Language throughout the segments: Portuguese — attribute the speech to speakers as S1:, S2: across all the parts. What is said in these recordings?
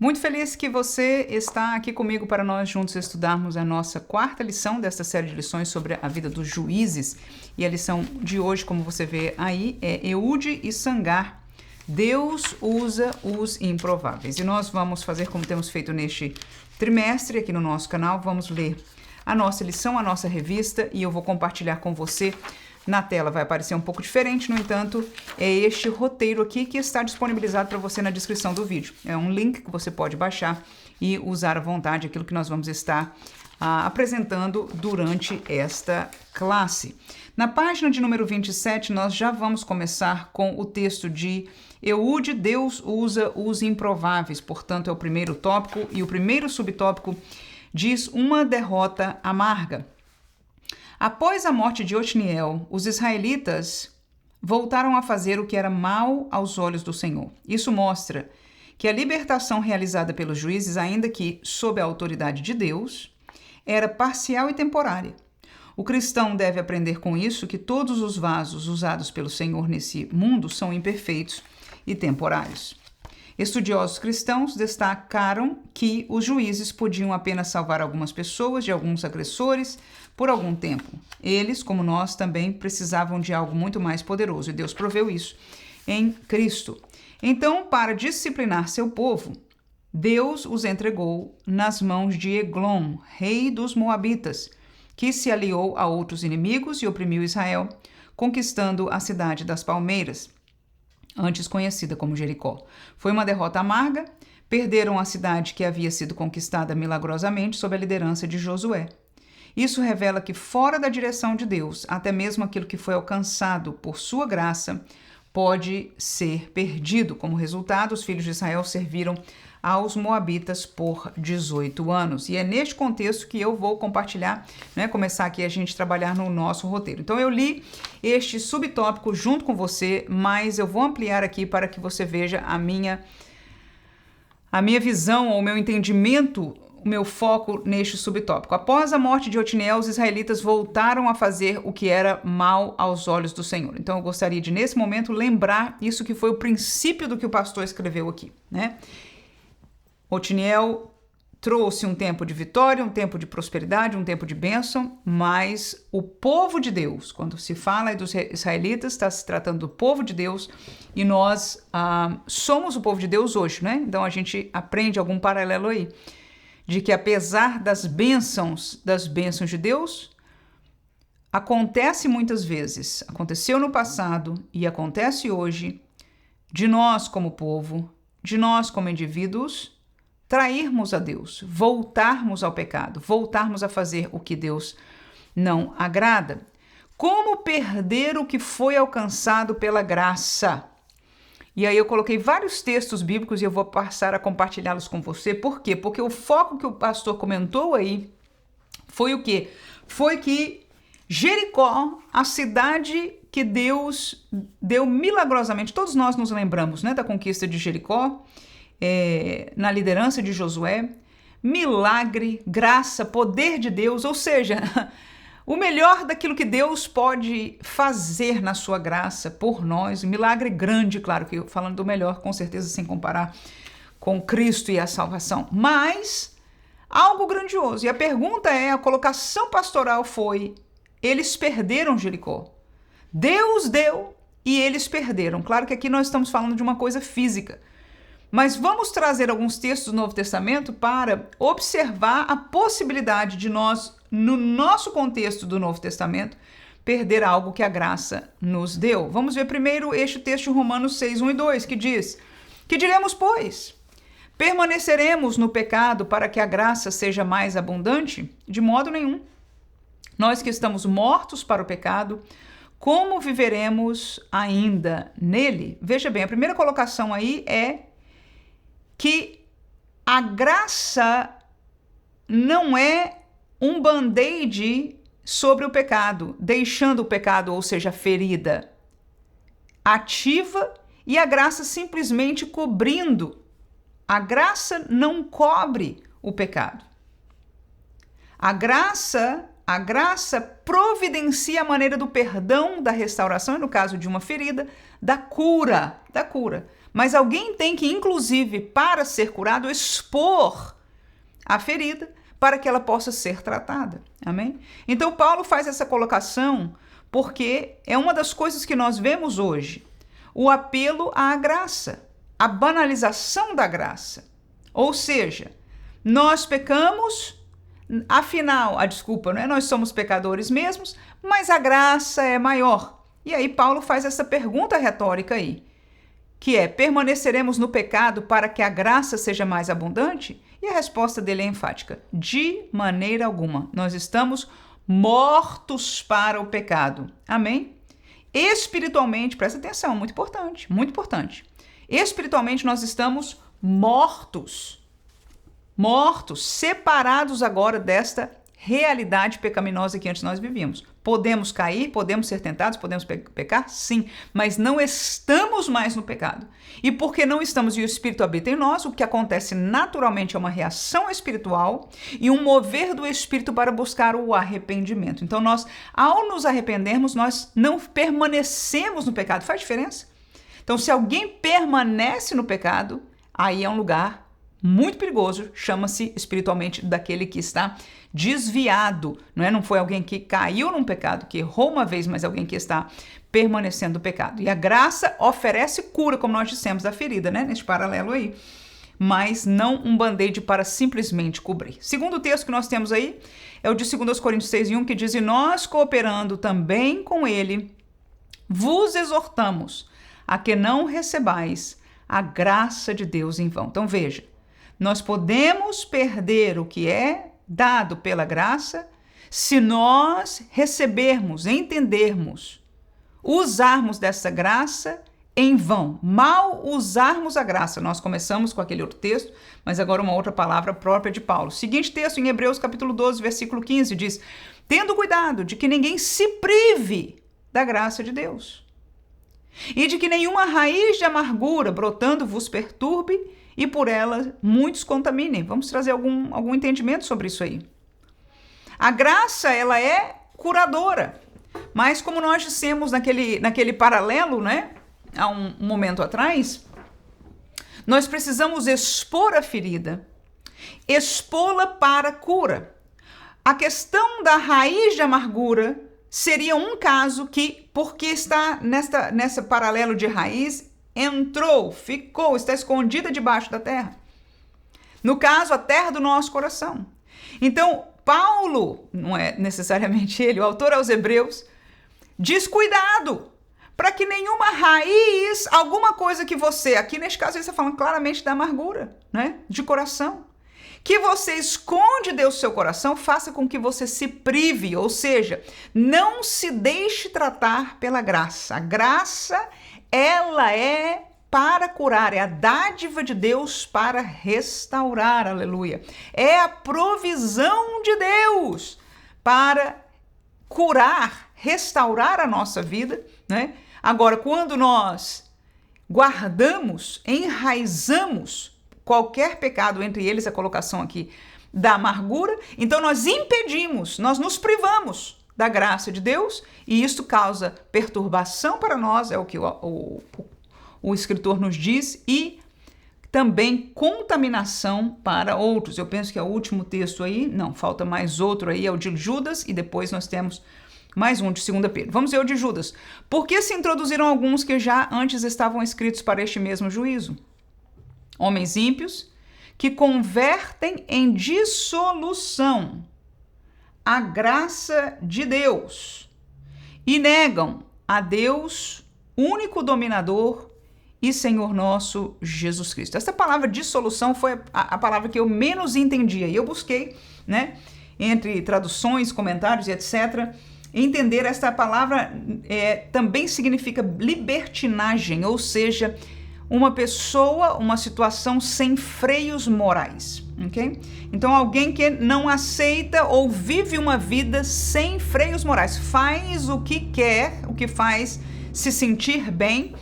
S1: Muito feliz que você está aqui comigo para nós juntos estudarmos a nossa quarta lição desta série de lições sobre a vida dos juízes. E a lição de hoje, como você vê aí, é Eude e Sangar. Deus usa os improváveis. E nós vamos fazer como temos feito neste trimestre aqui no nosso canal. Vamos ler a nossa lição, a nossa revista, e eu vou compartilhar com você. Na tela vai aparecer um pouco diferente, no entanto, é este roteiro aqui que está disponibilizado para você na descrição do vídeo. É um link que você pode baixar e usar à vontade aquilo que nós vamos estar apresentando durante esta classe. Na página de número 27, nós já vamos começar com o texto de Eude, Deus usa os improváveis. Portanto, é o primeiro tópico, e o primeiro subtópico diz uma derrota amarga. Após a morte de Otniel, os israelitas voltaram a fazer o que era mal aos olhos do Senhor. Isso mostra que a libertação realizada pelos juízes, ainda que sob a autoridade de Deus, era parcial e temporária. O cristão deve aprender com isso que todos os vasos usados pelo Senhor nesse mundo são imperfeitos e temporários. Estudiosos cristãos destacaram que os juízes podiam apenas salvar algumas pessoas de alguns agressores por algum tempo. Eles, como nós, também precisavam de algo muito mais poderoso, e Deus proveu isso em Cristo. Então, para disciplinar seu povo, Deus os entregou nas mãos de Eglon, rei dos Moabitas, que se aliou a outros inimigos e oprimiu Israel, conquistando a cidade das palmeiras, antes conhecida como Jericó. Foi uma derrota amarga, perderam a cidade que havia sido conquistada milagrosamente sob a liderança de Josué. Isso revela que fora da direção de Deus, até mesmo aquilo que foi alcançado por sua graça pode ser perdido. Como resultado, os filhos de Israel serviram aos moabitas por 18 anos. E é neste contexto que eu vou compartilhar, começar aqui a gente trabalhar no nosso roteiro. Então eu li este subtópico junto com você, mas eu vou ampliar aqui para que você veja a minha visão, ou o meu entendimento, o meu foco neste subtópico. Após a morte de Otniel, os israelitas voltaram a fazer o que era mal aos olhos do Senhor. Então eu gostaria de, nesse momento, lembrar isso que foi o princípio do que o pastor escreveu aqui, Otniel trouxe um tempo de vitória, um tempo de prosperidade, um tempo de bênção, mas o povo de Deus, quando se fala dos israelitas, está se tratando do povo de Deus, e nós somos o povo de Deus hoje, Então a gente aprende algum paralelo aí, de que apesar das bênçãos de Deus, acontece muitas vezes, aconteceu no passado e acontece hoje, de nós como povo, de nós como indivíduos, trairmos a Deus, voltarmos ao pecado, voltarmos a fazer o que Deus não agrada. Como perder o que foi alcançado pela graça? E aí eu coloquei vários textos bíblicos e eu vou passar a compartilhá-los com você. Por quê? Porque o foco que o pastor comentou aí foi o quê? Foi que Jericó, a cidade que Deus deu milagrosamente, todos nós nos lembramos, da conquista de Jericó, na liderança de Josué, milagre, graça, poder de Deus, ou seja, o melhor daquilo que Deus pode fazer na sua graça por nós, um milagre grande, claro que falando do melhor, com certeza sem comparar com Cristo e a salvação, mas algo grandioso. E a pergunta a colocação pastoral foi, eles perderam Jericó. Deus deu e eles perderam. Claro que aqui nós estamos falando de uma coisa física, mas vamos trazer alguns textos do Novo Testamento para observar a possibilidade de nós, no nosso contexto do Novo Testamento, perder algo que a graça nos deu. Vamos ver primeiro este texto de Romanos 6, 1 e 2, que diz: que diremos, pois? Permaneceremos no pecado para que a graça seja mais abundante? De modo nenhum. Nós que estamos mortos para o pecado, como viveremos ainda nele? Veja bem, a primeira colocação aí é que a graça não é um band-aid sobre o pecado, deixando o pecado, ou seja, a ferida ativa, e a graça simplesmente cobrindo. A graça não cobre o pecado. A graça providencia a maneira do perdão, da restauração, e no caso de uma ferida, da cura. Mas alguém tem que, inclusive, para ser curado, expor a ferida para que ela possa ser tratada. Amém? Então, Paulo faz essa colocação porque é uma das coisas que nós vemos hoje. O apelo à graça, a banalização da graça. Ou seja, nós pecamos, afinal, a desculpa, não é? Nós somos pecadores mesmos, mas a graça é maior. E aí Paulo faz essa pergunta retórica aí, que é: permaneceremos no pecado para que a graça seja mais abundante? E a resposta dele é enfática: de maneira alguma. Nós estamos mortos para o pecado. Amém? Espiritualmente, presta atenção, muito importante, muito importante. Espiritualmente nós estamos mortos, separados agora desta realidade pecaminosa que antes nós vivíamos. Podemos cair, podemos ser tentados, podemos pecar? Sim, mas não estamos mais no pecado. E porque não estamos e o Espírito habita em nós, o que acontece naturalmente é uma reação espiritual e um mover do Espírito para buscar o arrependimento. Então nós, ao nos arrependermos, nós não permanecemos no pecado. Faz diferença? Então se alguém permanece no pecado, aí é um lugar muito perigoso, chama-se espiritualmente daquele que está desviado, não é? Não foi alguém que caiu num pecado, que errou uma vez, mas alguém que está permanecendo no pecado. E a graça oferece cura, como nós dissemos, da ferida, né? Neste paralelo aí, mas não um band-aid para simplesmente cobrir. Segundo texto que nós temos aí é o de 2 Coríntios 6:1, que diz: e nós, cooperando também com ele, vos exortamos a que não recebais a graça de Deus em vão. Então veja, nós podemos perder o que é dado pela graça se nós recebermos, entendermos, usarmos dessa graça em vão, mal usarmos a graça. Nós começamos com aquele outro texto, mas agora uma outra palavra própria de Paulo. Seguinte texto em Hebreus capítulo 12, versículo 15 diz: tendo cuidado de que ninguém se prive da graça de Deus e de que nenhuma raiz de amargura brotando vos perturbe e por ela muitos contaminem. Vamos trazer algum entendimento sobre isso aí. A graça, ela é curadora, mas como nós dissemos naquele paralelo, né, há um momento atrás, nós precisamos expor a ferida, expô-la para cura. A questão da raiz de amargura seria um caso que, porque está nessa paralelo de raiz, entrou, ficou, está escondida debaixo da terra. No caso, a terra do nosso coração. Então, Paulo, não é necessariamente ele, o autor aos Hebreus, diz: cuidado, para que nenhuma raiz, alguma coisa que você, aqui neste caso ele está falando claramente da amargura, né, de coração, que você esconde Deus no seu coração, faça com que você se prive, ou seja, não se deixe tratar pela graça. A graça, ela é para curar, é a dádiva de Deus para restaurar, aleluia. É a provisão de Deus para curar, restaurar a nossa vida, né? Agora, quando nós guardamos, enraizamos qualquer pecado, entre eles a colocação aqui da amargura, então nós impedimos, nós nos privamos da graça de Deus, e isso causa perturbação para nós, é o que o escritor nos diz, e também contaminação para outros. Eu penso que é o último texto aí, não, falta mais outro aí, é o de Judas, e depois nós temos mais um de 2 Pedro. Vamos ver o de Judas. Por que se introduziram alguns que já antes estavam escritos para este mesmo juízo? Homens ímpios que convertem em dissolução a graça de Deus e negam a Deus, único dominador e Senhor nosso Jesus Cristo. Essa palavra dissolução foi a palavra que eu menos entendia, e eu busquei, né, entre traduções, comentários e etc., entender esta palavra também significa libertinagem, ou seja, uma pessoa, uma situação sem freios morais, ok? Então, alguém que não aceita ou vive uma vida sem freios morais, faz o que quer, o que faz se sentir bem.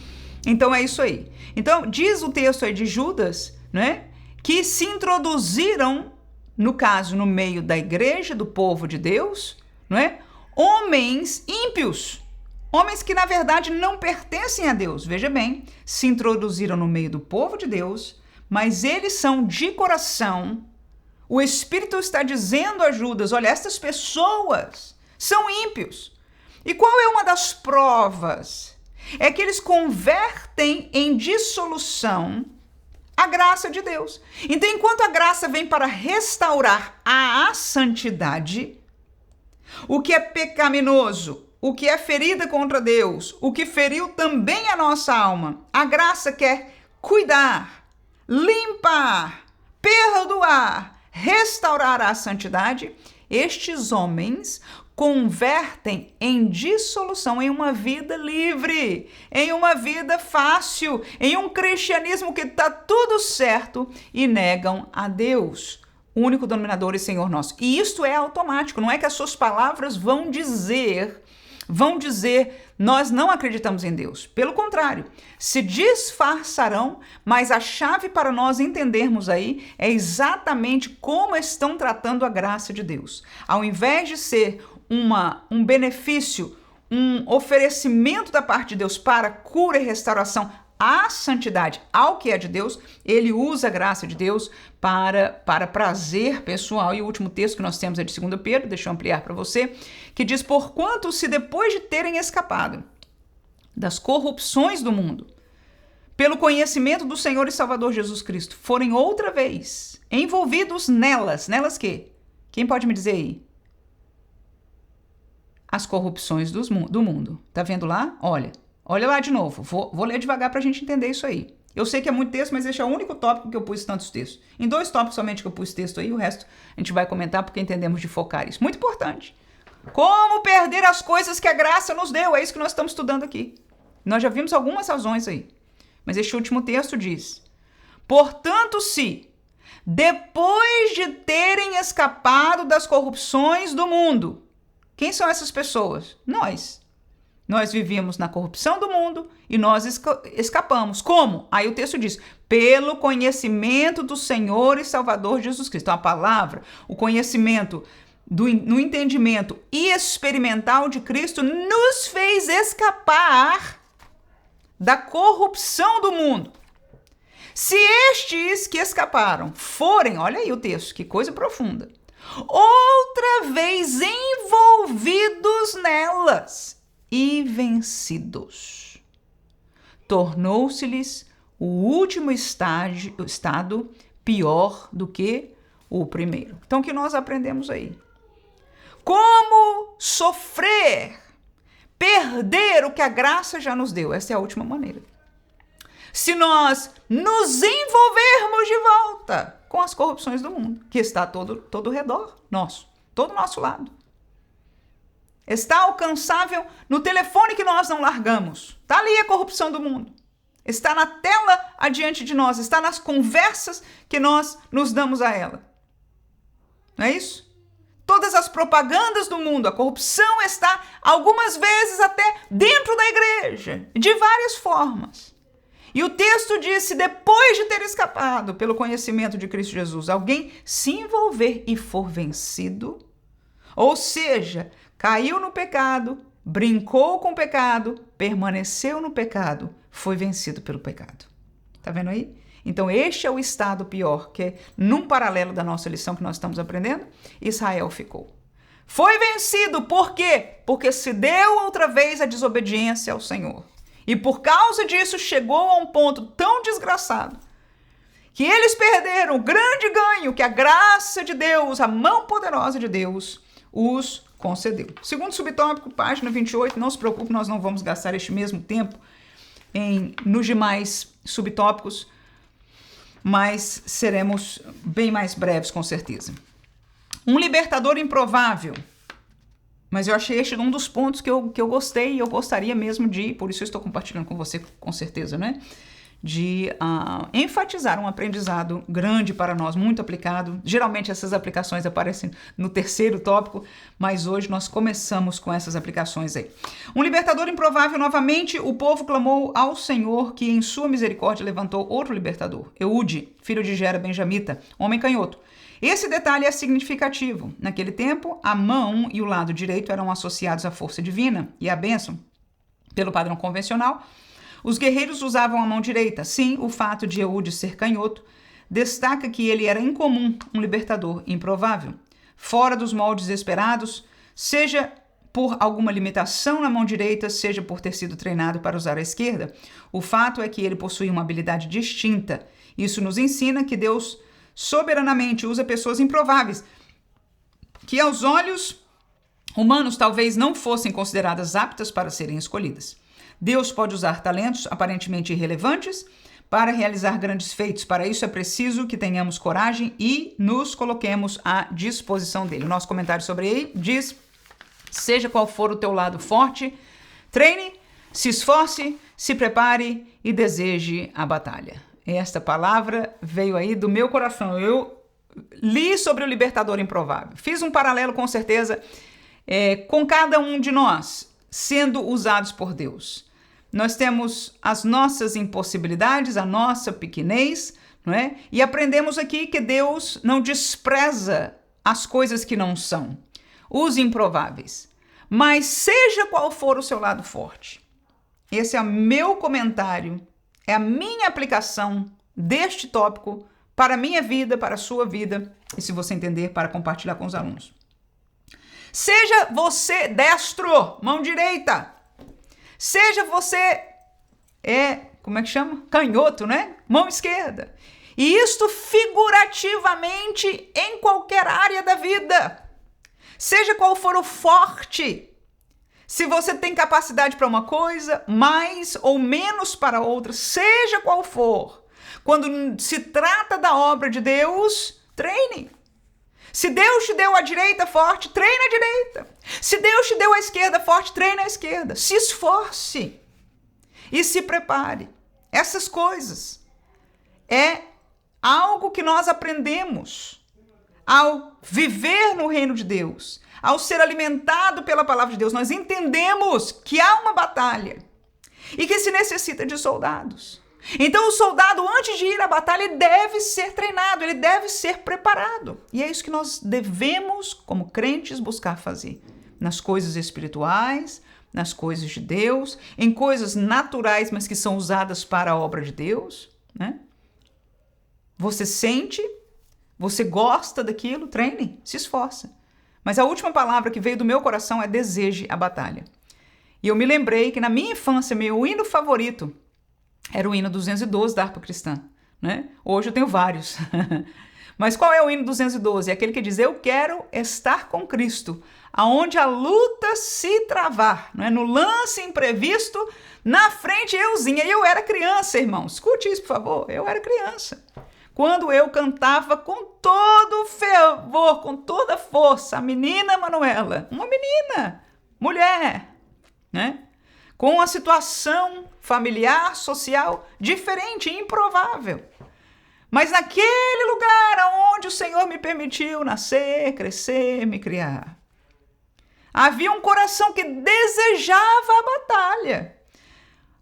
S1: Então, é isso aí. Então, diz o texto aí de Judas, né, que se introduziram, no caso, no meio da igreja, do povo de Deus, não é? Homens ímpios, Homens que, na verdade, não pertencem a Deus. Veja bem, se introduziram no meio do povo de Deus, mas eles são de coração. O Espírito está dizendo a Judas, olha, estas pessoas são ímpios. E qual é uma das provas? É que eles convertem em dissolução a graça de Deus. Então, enquanto a graça vem para restaurar a santidade, o que é pecaminoso, o que é ferida contra Deus, o que feriu também a nossa alma, a graça quer cuidar, limpar, perdoar, restaurar a santidade. Estes homens convertem em dissolução, em uma vida livre, em uma vida fácil, em um cristianismo que está tudo certo e negam a Deus, único denominador e Senhor nosso. E isto é automático, não é que as suas palavras vão dizer, nós não acreditamos em Deus. Pelo contrário, se disfarçarão, mas a chave para nós entendermos aí é exatamente como estão tratando a graça de Deus. Ao invés de ser um benefício, um oferecimento da parte de Deus para cura e restauração à santidade, ao que é de Deus, ele usa a graça de Deus para prazer pessoal. E o último texto que nós temos é de 2 Pedro, deixa eu ampliar para você, que diz: porquanto se depois de terem escapado das corrupções do mundo, pelo conhecimento do Senhor e Salvador Jesus Cristo, forem outra vez envolvidos nelas que? Quem pode me dizer aí? As corrupções do mundo. Tá vendo lá? Olha lá de novo. Vou ler devagar para a gente entender isso aí. Eu sei que é muito texto, mas esse é o único tópico que eu pus tantos textos. Em 2 tópicos somente que eu pus texto aí, o resto a gente vai comentar porque entendemos de focar isso. Muito importante. Como perder as coisas que a graça nos deu? É isso que nós estamos estudando aqui. Nós já vimos algumas razões aí. Mas este último texto diz: portanto, se depois de terem escapado das corrupções do mundo. Quem são essas pessoas? Nós. Nós vivíamos na corrupção do mundo e nós escapamos. Como? Aí o texto diz: pelo conhecimento do Senhor e Salvador Jesus Cristo. Então a palavra, o conhecimento no entendimento experimental de Cristo nos fez escapar da corrupção do mundo. Se estes que escaparam forem, olha aí o texto, que coisa profunda, outra vez envolvidos nelas e vencidos, tornou-se-lhes o último estado pior do que o primeiro. Então, o que nós aprendemos aí? Como sofrer, perder o que a graça já nos deu. Essa é a última maneira. Se nós nos envolvermos de volta com as corrupções do mundo, que está todo ao redor nosso, todo ao nosso lado. Está alcançável no telefone que nós não largamos. Está ali a corrupção do mundo. Está na tela adiante de nós. Está nas conversas que nós nos damos a ela. Não é isso? Todas as propagandas do mundo, a corrupção está algumas vezes até dentro da igreja, de várias formas. E o texto diz: se depois de ter escapado pelo conhecimento de Cristo Jesus, alguém se envolver e for vencido, ou seja, caiu no pecado, brincou com o pecado, permaneceu no pecado, foi vencido pelo pecado. Tá vendo aí? Então este é o estado pior, que é num paralelo da nossa lição que nós estamos aprendendo, Israel ficou. Foi vencido, por quê? Porque se deu outra vez a desobediência ao Senhor. E por causa disso chegou a um ponto tão desgraçado que eles perderam o grande ganho que a graça de Deus, a mão poderosa de Deus, os concedeu. Segundo subtópico, página 28, não se preocupe, nós não vamos gastar este mesmo tempo nos demais subtópicos, mas seremos bem mais breves, com certeza. Um libertador improvável. Mas eu achei este um dos pontos que eu gostei e eu gostaria mesmo de, por isso eu estou compartilhando com você, com certeza, né? De enfatizar um aprendizado grande para nós, muito aplicado. Geralmente essas aplicações aparecem no terceiro tópico, mas hoje nós começamos com essas aplicações aí. Um libertador improvável, novamente, o povo clamou ao Senhor, que em sua misericórdia levantou outro libertador, Eude, filho de Gera benjamita, homem canhoto. Esse detalhe é significativo. Naquele tempo, a mão e o lado direito eram associados à força divina e à bênção. pelo padrão convencional, os guerreiros usavam a mão direita. Sim, o fato de Eude ser canhoto destaca que ele era incomum, um libertador improvável. Fora dos moldes esperados, seja por alguma limitação na mão direita, seja por ter sido treinado para usar a esquerda, o fato é que ele possui uma habilidade distinta. Isso nos ensina que Deus soberanamente usa pessoas improváveis, que aos olhos humanos talvez não fossem consideradas aptas para serem escolhidas. Deus pode usar talentos aparentemente irrelevantes para realizar grandes feitos. Para isso é preciso que tenhamos coragem e nos coloquemos à disposição dele. O nosso comentário sobre ele diz: seja qual for o teu lado forte, treine, se esforce, se prepare e deseje a batalha. Esta palavra veio aí do meu coração. Eu li sobre o libertador improvável. Fiz um paralelo, com certeza, com cada um de nós sendo usados por Deus. Nós temos as nossas impossibilidades, a nossa pequenez, não é? E aprendemos aqui que Deus não despreza as coisas que não são, os improváveis. Mas seja qual for o seu lado forte, esse é o meu comentário, é a minha aplicação deste tópico para a minha vida, para a sua vida, e se você entender, para compartilhar com os alunos. Seja você destro, mão direita. Seja você, como é que chama? Canhoto, né? Mão esquerda. E isto figurativamente em qualquer área da vida. Seja qual for o forte. Se você tem capacidade para uma coisa, mais ou menos para outra, seja qual for. Quando se trata da obra de Deus, treine. Se Deus te deu a direita forte, treina a direita. Se Deus te deu a esquerda forte, treina a esquerda. Se esforce e se prepare. Essas coisas é algo que nós aprendemos ao viver no reino de Deus, ao ser alimentado pela palavra de Deus. Nós entendemos que há uma batalha e que se necessita de soldados. Então o soldado, antes de ir à batalha, ele deve ser treinado, ele deve ser preparado. E é isso que nós devemos, como crentes, buscar fazer. Nas coisas espirituais, nas coisas de Deus, em coisas naturais, mas que são usadas para a obra de Deus, né? Você sente, você gosta daquilo, treine, se esforça. Mas a última palavra que veio do meu coração é deseje a batalha. E eu me lembrei que na minha infância, meu hino favorito era o hino 212 da harpa cristã, né? Hoje eu tenho vários. Mas qual é o hino 212? É aquele que diz: eu quero estar com Cristo, aonde a luta se travar, não é? No lance imprevisto, na frente euzinha. E eu era criança, irmão. Escute isso, por favor. Eu era criança. Quando eu cantava com todo fervor, com toda força, a menina Manuela, uma menina, mulher, né? Com uma situação familiar, social, diferente, improvável. Mas naquele lugar onde o Senhor me permitiu nascer, crescer, me criar, havia um coração que desejava a batalha.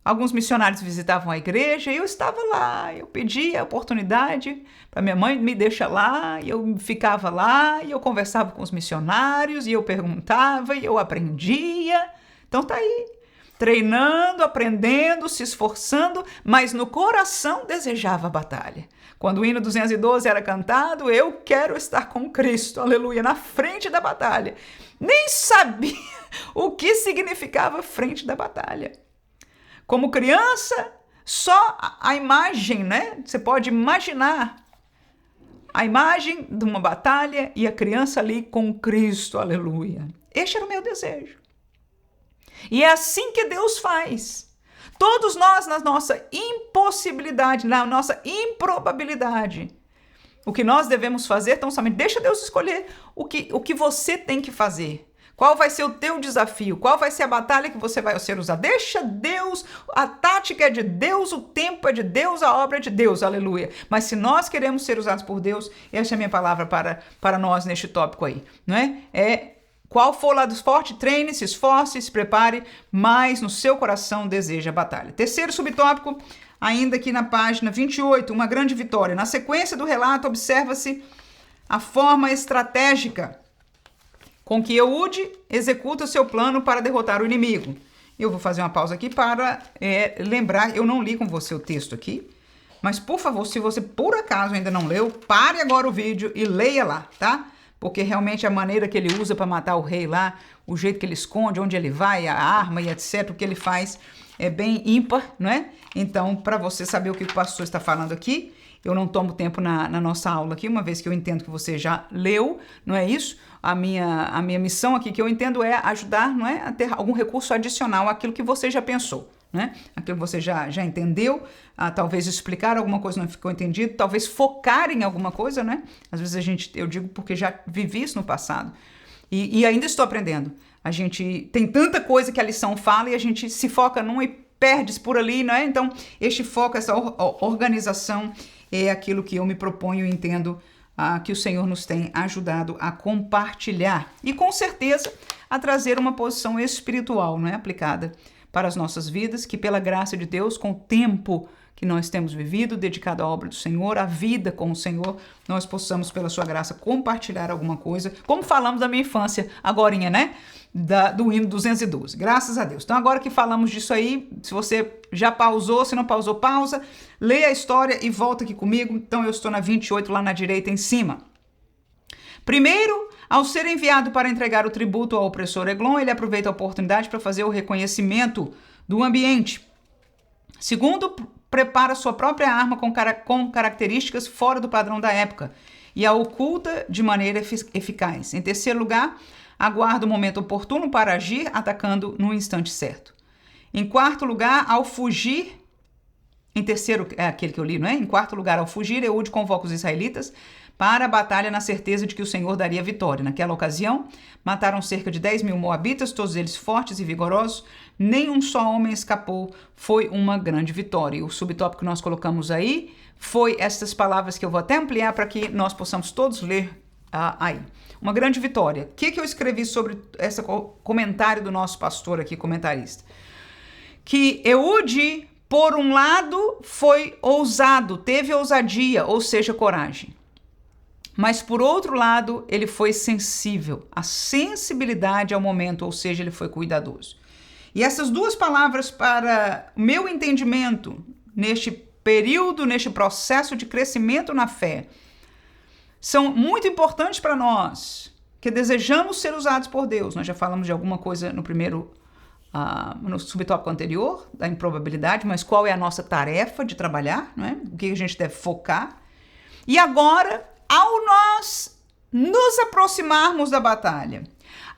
S1: Alguns missionários visitavam a igreja e eu estava lá. Eu pedia a oportunidade para minha mãe me deixar lá, e eu ficava lá, e eu conversava com os missionários, e eu perguntava, e eu aprendia. Então tá aí. Treinando, aprendendo, se esforçando, mas no coração desejava a batalha. Quando o hino 212 era cantado, eu quero estar com Cristo, aleluia, na frente da batalha. Nem sabia o que significava frente da batalha. Como criança, só a imagem, né? Você pode imaginar a imagem de uma batalha e a criança ali com Cristo, aleluia. Este era o meu desejo. E é assim que Deus faz. Todos nós, na nossa impossibilidade, na nossa improbabilidade, o que nós devemos fazer, tão somente deixa Deus escolher o que você tem que fazer. Qual vai ser o teu desafio? Qual vai ser a batalha que você vai ser usar? Deixa Deus, a tática é de Deus, o tempo é de Deus, a obra é de Deus, aleluia. Mas se nós queremos ser usados por Deus, essa é a minha palavra para nós neste tópico aí, não é? Qual for o lado forte, treine, se esforce, se prepare, mas no seu coração deseja a batalha. Terceiro subtópico, ainda aqui na página 28, uma grande vitória. Na sequência do relato, observa-se a forma estratégica com que Eude executa o seu plano para derrotar o inimigo. Eu vou fazer uma pausa aqui para lembrar, eu não li com você o texto aqui, mas por favor, se você por acaso ainda não leu, pare agora o vídeo e leia lá, tá? Porque realmente a maneira que ele usa para matar o rei lá, o jeito que ele esconde, onde ele vai, a arma e etc, o que ele faz é bem ímpar, não é? Então, para você saber o que o pastor está falando aqui, eu não tomo tempo na nossa aula aqui, uma vez que eu entendo que você já leu, não é isso? A minha missão aqui, que eu entendo, é ajudar, não é, a ter algum recurso adicional àquilo que você já pensou, né? Aquilo que você já entendeu, talvez explicar alguma coisa não ficou entendido, talvez focar em alguma coisa, né? Às vezes eu digo porque já vivi isso no passado e ainda estou aprendendo. A gente tem tanta coisa que a lição fala e a gente se foca num e perde por ali, não é? Então, este foco, essa organização é aquilo que eu me proponho e entendo que o Senhor nos tem ajudado a compartilhar e, com certeza, a trazer uma posição espiritual, não é, aplicada para as nossas vidas, que pela graça de Deus, com o tempo que nós temos vivido, dedicado à obra do Senhor, à vida com o Senhor, nós possamos, pela sua graça, compartilhar alguma coisa, como falamos da minha infância, agorinha, né? Do hino 212, graças a Deus. Então, agora que falamos disso aí, se você já pausou, se não pausou, pausa, leia a história e volta aqui comigo. Então, eu estou na 28, lá na direita, em cima. Primeiro, ao ser enviado para entregar o tributo ao opressor Eglon, ele aproveita a oportunidade para fazer o reconhecimento do ambiente. Segundo, prepara sua própria arma com características fora do padrão da época e a oculta de maneira eficaz. Em terceiro lugar, aguarda o momento oportuno para agir, atacando no instante certo. Em quarto lugar, ao fugir, em terceiro, é aquele que eu li, não é? Em quarto lugar, ao fugir, Eude convoca os israelitas para a batalha na certeza de que o Senhor daria vitória. Naquela ocasião, mataram cerca de 10.000 moabitas, todos eles fortes e vigorosos, nenhum só homem escapou, foi uma grande vitória. E o subtópico que nós colocamos aí foi estas palavras que eu vou até ampliar para que nós possamos todos ler aí. Uma grande vitória. O que eu escrevi sobre esse comentário do nosso pastor aqui, comentarista? Que Eude, por um lado, foi ousado, teve ousadia, ou seja, coragem. Mas, por outro lado, ele foi sensível, a sensibilidade ao momento, ou seja, ele foi cuidadoso. E essas duas palavras, para o meu entendimento, neste período, neste processo de crescimento na fé, são muito importantes para nós, que desejamos ser usados por Deus. Nós já falamos de alguma coisa no subtópico anterior, da improbabilidade, mas qual é a nossa tarefa de trabalhar, não é? O que a gente deve focar. E agora, ao nós nos aproximarmos da batalha,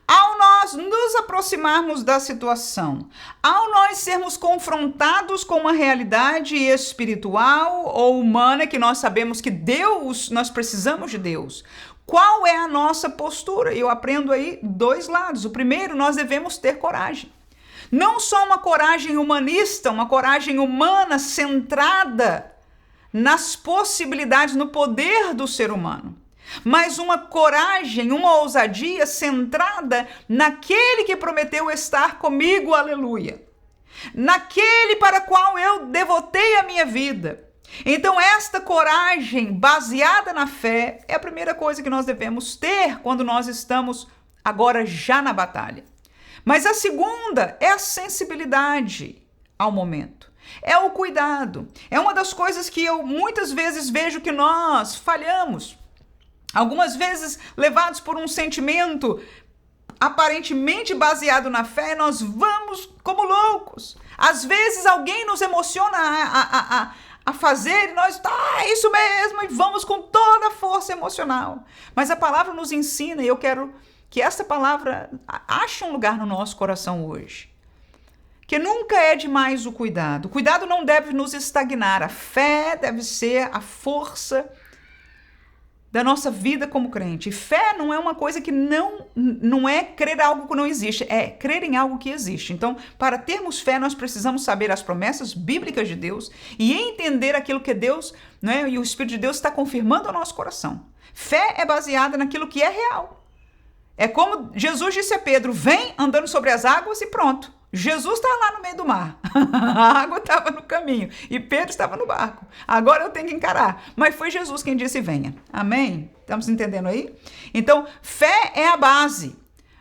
S1: ao nós nos aproximarmos da situação, ao nós sermos confrontados com uma realidade espiritual ou humana que nós sabemos que Deus, nós precisamos de Deus, qual é a nossa postura? Eu aprendo aí dois lados. O primeiro, nós devemos ter coragem. Não só uma coragem humanista, uma coragem humana centrada nas possibilidades, no poder do ser humano, mas uma coragem, uma ousadia centrada naquele que prometeu estar comigo, aleluia, naquele para qual eu devotei a minha vida. Então, esta coragem baseada na fé é a primeira coisa que nós devemos ter quando nós estamos agora já na batalha. Mas a segunda é a sensibilidade ao momento. É o cuidado. É uma das coisas que eu muitas vezes vejo que nós falhamos. Algumas vezes, levados por um sentimento aparentemente baseado na fé, nós vamos como loucos. Às vezes, alguém nos emociona a fazer e nós, é isso mesmo, e vamos com toda a força emocional. Mas a palavra nos ensina, e eu quero que essa palavra ache um lugar no nosso coração hoje. Que nunca é demais o cuidado. O cuidado não deve nos estagnar. A fé deve ser a força da nossa vida como crente. E fé não é uma coisa que não é crer algo que não existe, é crer em algo que existe. Então, para termos fé, nós precisamos saber as promessas bíblicas de Deus e entender aquilo que Deus, né, e o Espírito de Deus está confirmando ao nosso coração. Fé é baseada naquilo que é real. É como Jesus disse a Pedro, vem andando sobre as águas e pronto. Jesus está lá no meio do mar, a água estava no caminho e Pedro estava no barco. Agora eu tenho que encarar, mas foi Jesus quem disse venha. Amém? Estamos entendendo aí? Então, fé é a base,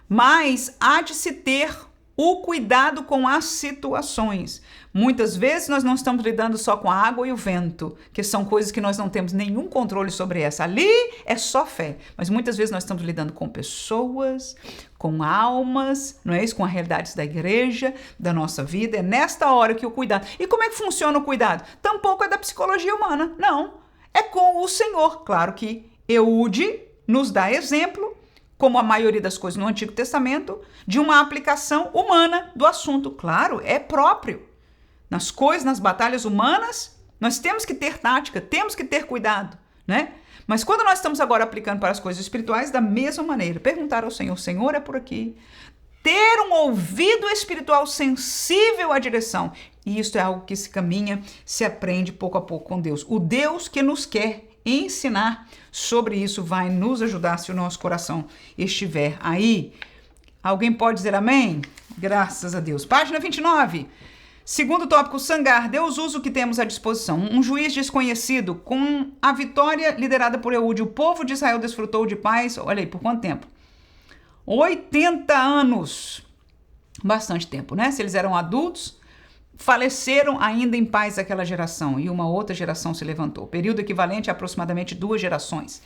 S1: mas há de se ter o cuidado com as situações. Muitas vezes nós não estamos lidando só com a água e o vento, que são coisas que nós não temos nenhum controle sobre essa. Ali é só fé, mas muitas vezes nós estamos lidando com pessoas, com almas, não é isso? Com as realidades da igreja, da nossa vida. É nesta hora que o cuidado... E como é que funciona o cuidado? Tampouco é da psicologia humana, não. É com o Senhor. Claro que Eude nos dá exemplo, como a maioria das coisas no Antigo Testamento, de uma aplicação humana do assunto. Claro, é próprio. Nas coisas, nas batalhas humanas, nós temos que ter tática, temos que ter cuidado, né? Mas quando nós estamos agora aplicando para as coisas espirituais, da mesma maneira, perguntar ao Senhor, Senhor, é por aqui? Ter um ouvido espiritual sensível à direção. E isso é algo que se caminha, se aprende pouco a pouco com Deus. O Deus que nos quer ensinar sobre isso vai nos ajudar se o nosso coração estiver aí. Alguém pode dizer amém? Graças a Deus. Página 29. Segundo tópico, sangar. Deus usa o que temos à disposição. Um juiz desconhecido com a vitória liderada por Eude. O povo de Israel desfrutou de paz. Olha aí, por quanto tempo? 80 anos. Bastante tempo, né? Se eles eram adultos, faleceram ainda em paz aquela geração e uma outra geração se levantou. Período equivalente a aproximadamente 2 gerações.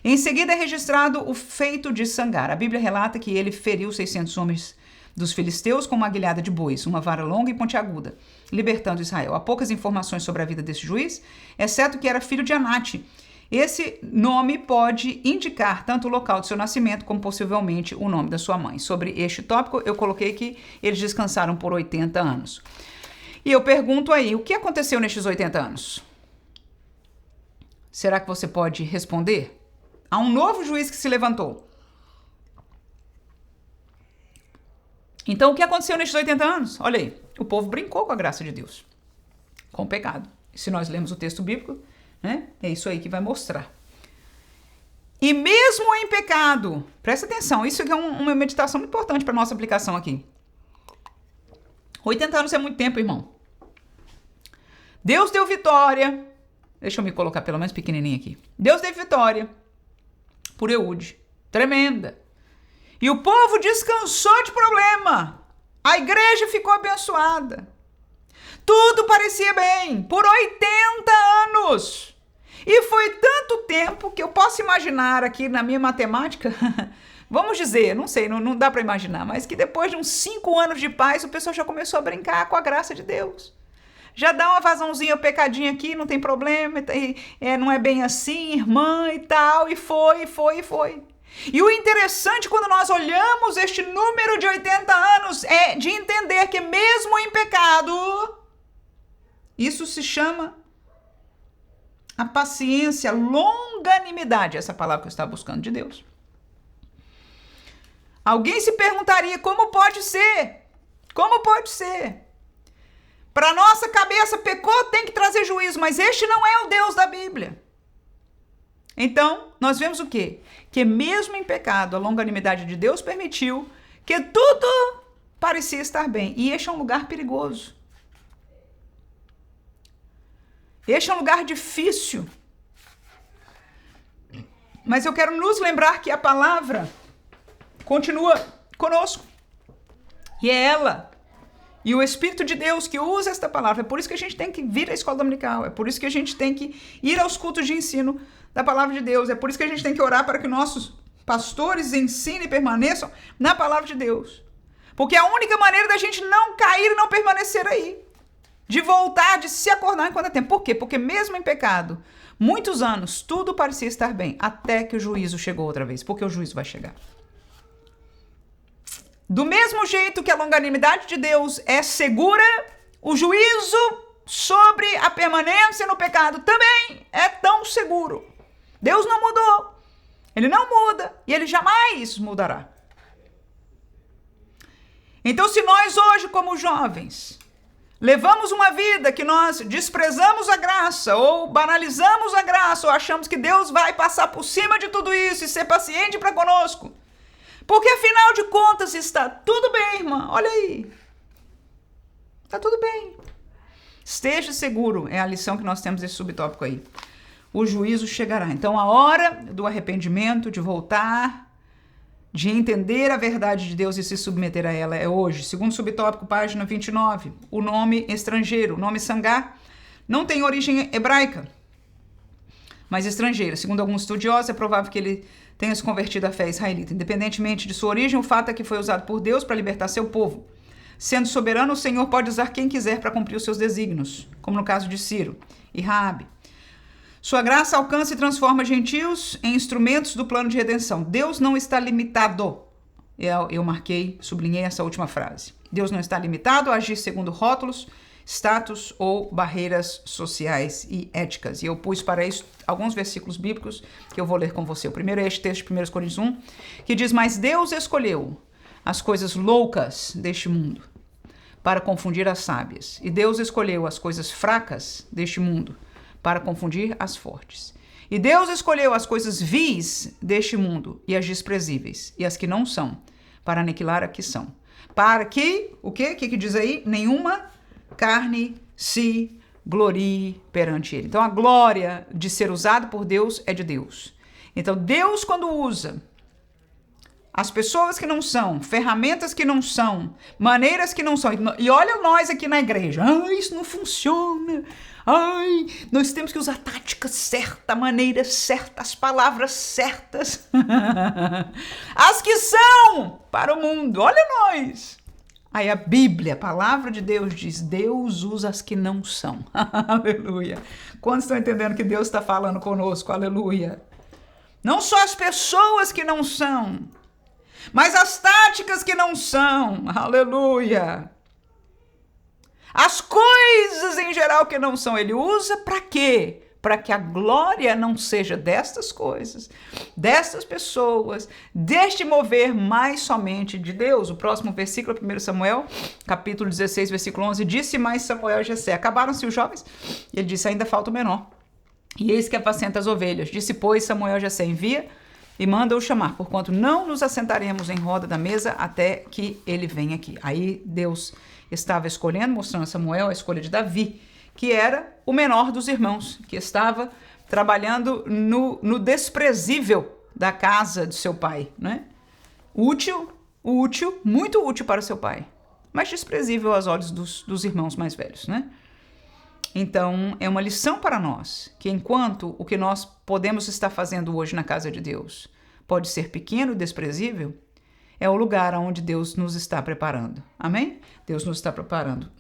S1: Em seguida é registrado o feito de Sangar. A Bíblia relata que ele feriu 600 homens dos filisteus com uma aguilhada de bois, uma vara longa e pontiaguda, libertando Israel. Há poucas informações sobre a vida desse juiz, exceto que era filho de Anate. Esse nome pode indicar tanto o local de seu nascimento como possivelmente o nome da sua mãe. Sobre este tópico, eu coloquei que eles descansaram por 80 anos. E eu pergunto aí, o que aconteceu nestes 80 anos? Será que você pode responder? Há um novo juiz que se levantou. Então, o que aconteceu nestes 80 anos? Olha aí, o povo brincou com a graça de Deus, com o pecado. E se nós lemos o texto bíblico, né, é isso aí que vai mostrar. E mesmo em pecado, presta atenção, isso aqui é uma meditação muito importante para a nossa aplicação aqui. 80 anos é muito tempo, irmão. Deus deu vitória. Deixa eu me colocar pelo menos pequenininho aqui. Deus deu vitória por Eude. Tremenda. E o povo descansou de problema. A igreja ficou abençoada. Tudo parecia bem por 80 anos. E foi tanto tempo que eu posso imaginar aqui na minha matemática... Vamos dizer, não sei, não dá para imaginar, mas que depois de uns 5 anos de paz, o pessoal já começou a brincar com a graça de Deus. Já dá uma vazãozinha, pecadinho aqui, não tem problema, não é bem assim, irmã e tal, e foi. E o interessante quando nós olhamos este número de 80 anos é de entender que mesmo em pecado, isso se chama a paciência, longanimidade, essa palavra que eu estava buscando de Deus. Alguém se perguntaria, como pode ser? Como pode ser? Para nossa cabeça, pecou, tem que trazer juízo, mas este não é o Deus da Bíblia. Então, nós vemos o quê? Que mesmo em pecado, a longanimidade de Deus permitiu que tudo parecia estar bem. E este é um lugar perigoso. Este é um lugar difícil. Mas eu quero nos lembrar que a palavra continua conosco. E é ela e o Espírito de Deus que usa esta palavra. É por isso que a gente tem que vir à escola dominical. É por isso que a gente tem que ir aos cultos de ensino da palavra de Deus. É por isso que a gente tem que orar para que nossos pastores ensinem e permaneçam na palavra de Deus. Porque é a única maneira da gente não cair e não permanecer aí. De voltar, de se acordar enquanto é tempo. Por quê? Porque mesmo em pecado, muitos anos, tudo parecia estar bem. Até que o juízo chegou outra vez. Porque o juízo vai chegar. Do mesmo jeito que a longanimidade de Deus é segura, o juízo sobre a permanência no pecado também é tão seguro. Deus não mudou. Ele não muda e ele jamais mudará. Então, se nós hoje, como jovens, levamos uma vida que nós desprezamos a graça, ou banalizamos a graça, ou achamos que Deus vai passar por cima de tudo isso e ser paciente para conosco, porque afinal de contas está tudo bem, irmã, olha aí. Está tudo bem. Esteja seguro, é a lição que nós temos desse subtópico aí. O juízo chegará. Então, a hora do arrependimento, de voltar, de entender a verdade de Deus e se submeter a ela é hoje. Segundo subtópico, página 29, o nome estrangeiro, o nome Sangar, não tem origem hebraica, mas estrangeira. Segundo alguns estudiosos, é provável que ele tenha se convertido à fé israelita. Independentemente de sua origem, o fato é que foi usado por Deus para libertar seu povo. Sendo soberano, o Senhor pode usar quem quiser para cumprir os seus desígnios, como no caso de Ciro e Raabe. Sua graça alcança e transforma gentios em instrumentos do plano de redenção. Deus não está limitado. Eu marquei, sublinhei essa última frase. Deus não está limitado a agir segundo rótulos, status ou barreiras sociais e éticas. E eu pus para isso alguns versículos bíblicos que eu vou ler com você. O primeiro é este texto de 1 Coríntios 1, que diz: mas Deus escolheu as coisas loucas deste mundo para confundir as sábias. E Deus escolheu as coisas fracas deste mundo para confundir as fortes. E Deus escolheu as coisas vis deste mundo e as desprezíveis e as que não são, para aniquilar as que são. Para que, o quê? O que diz aí? Nenhuma carne se glorie perante ele. Então a glória de ser usado por Deus é de Deus. Então Deus, quando usa as pessoas que não são, ferramentas que não são, maneiras que não são, e olha nós aqui na igreja, isso não funciona, nós temos que usar táticas certas, maneiras certas, as palavras certas, as que são para o mundo, olha nós. Aí a Bíblia, a palavra de Deus diz, Deus usa as que não são, aleluia. Quantos estão entendendo que Deus está falando conosco, aleluia? Não só as pessoas que não são, mas as táticas que não são, aleluia. As coisas em geral que não são, ele usa para quê? Para que a glória não seja destas coisas, destas pessoas, deste mover, mais somente de Deus. O próximo versículo, 1 Samuel, capítulo 16, versículo 11, disse mais Samuel a Jessé: acabaram-se os jovens? E ele disse: ainda falta o menor. E eis que apacenta as ovelhas. Disse, pois, Samuel a Jessé: envia e manda-o chamar, porquanto não nos assentaremos em roda da mesa até que ele venha aqui. Aí Deus estava escolhendo, mostrando a Samuel a escolha de Davi, que era o menor dos irmãos, que estava trabalhando no desprezível da casa de seu pai, né? Útil, muito útil para seu pai, mas desprezível aos olhos dos irmãos mais velhos, né? Então, é uma lição para nós, que enquanto o que nós podemos estar fazendo hoje na casa de Deus pode ser pequeno e desprezível, é o lugar onde Deus nos está preparando. Amém? Deus nos está preparando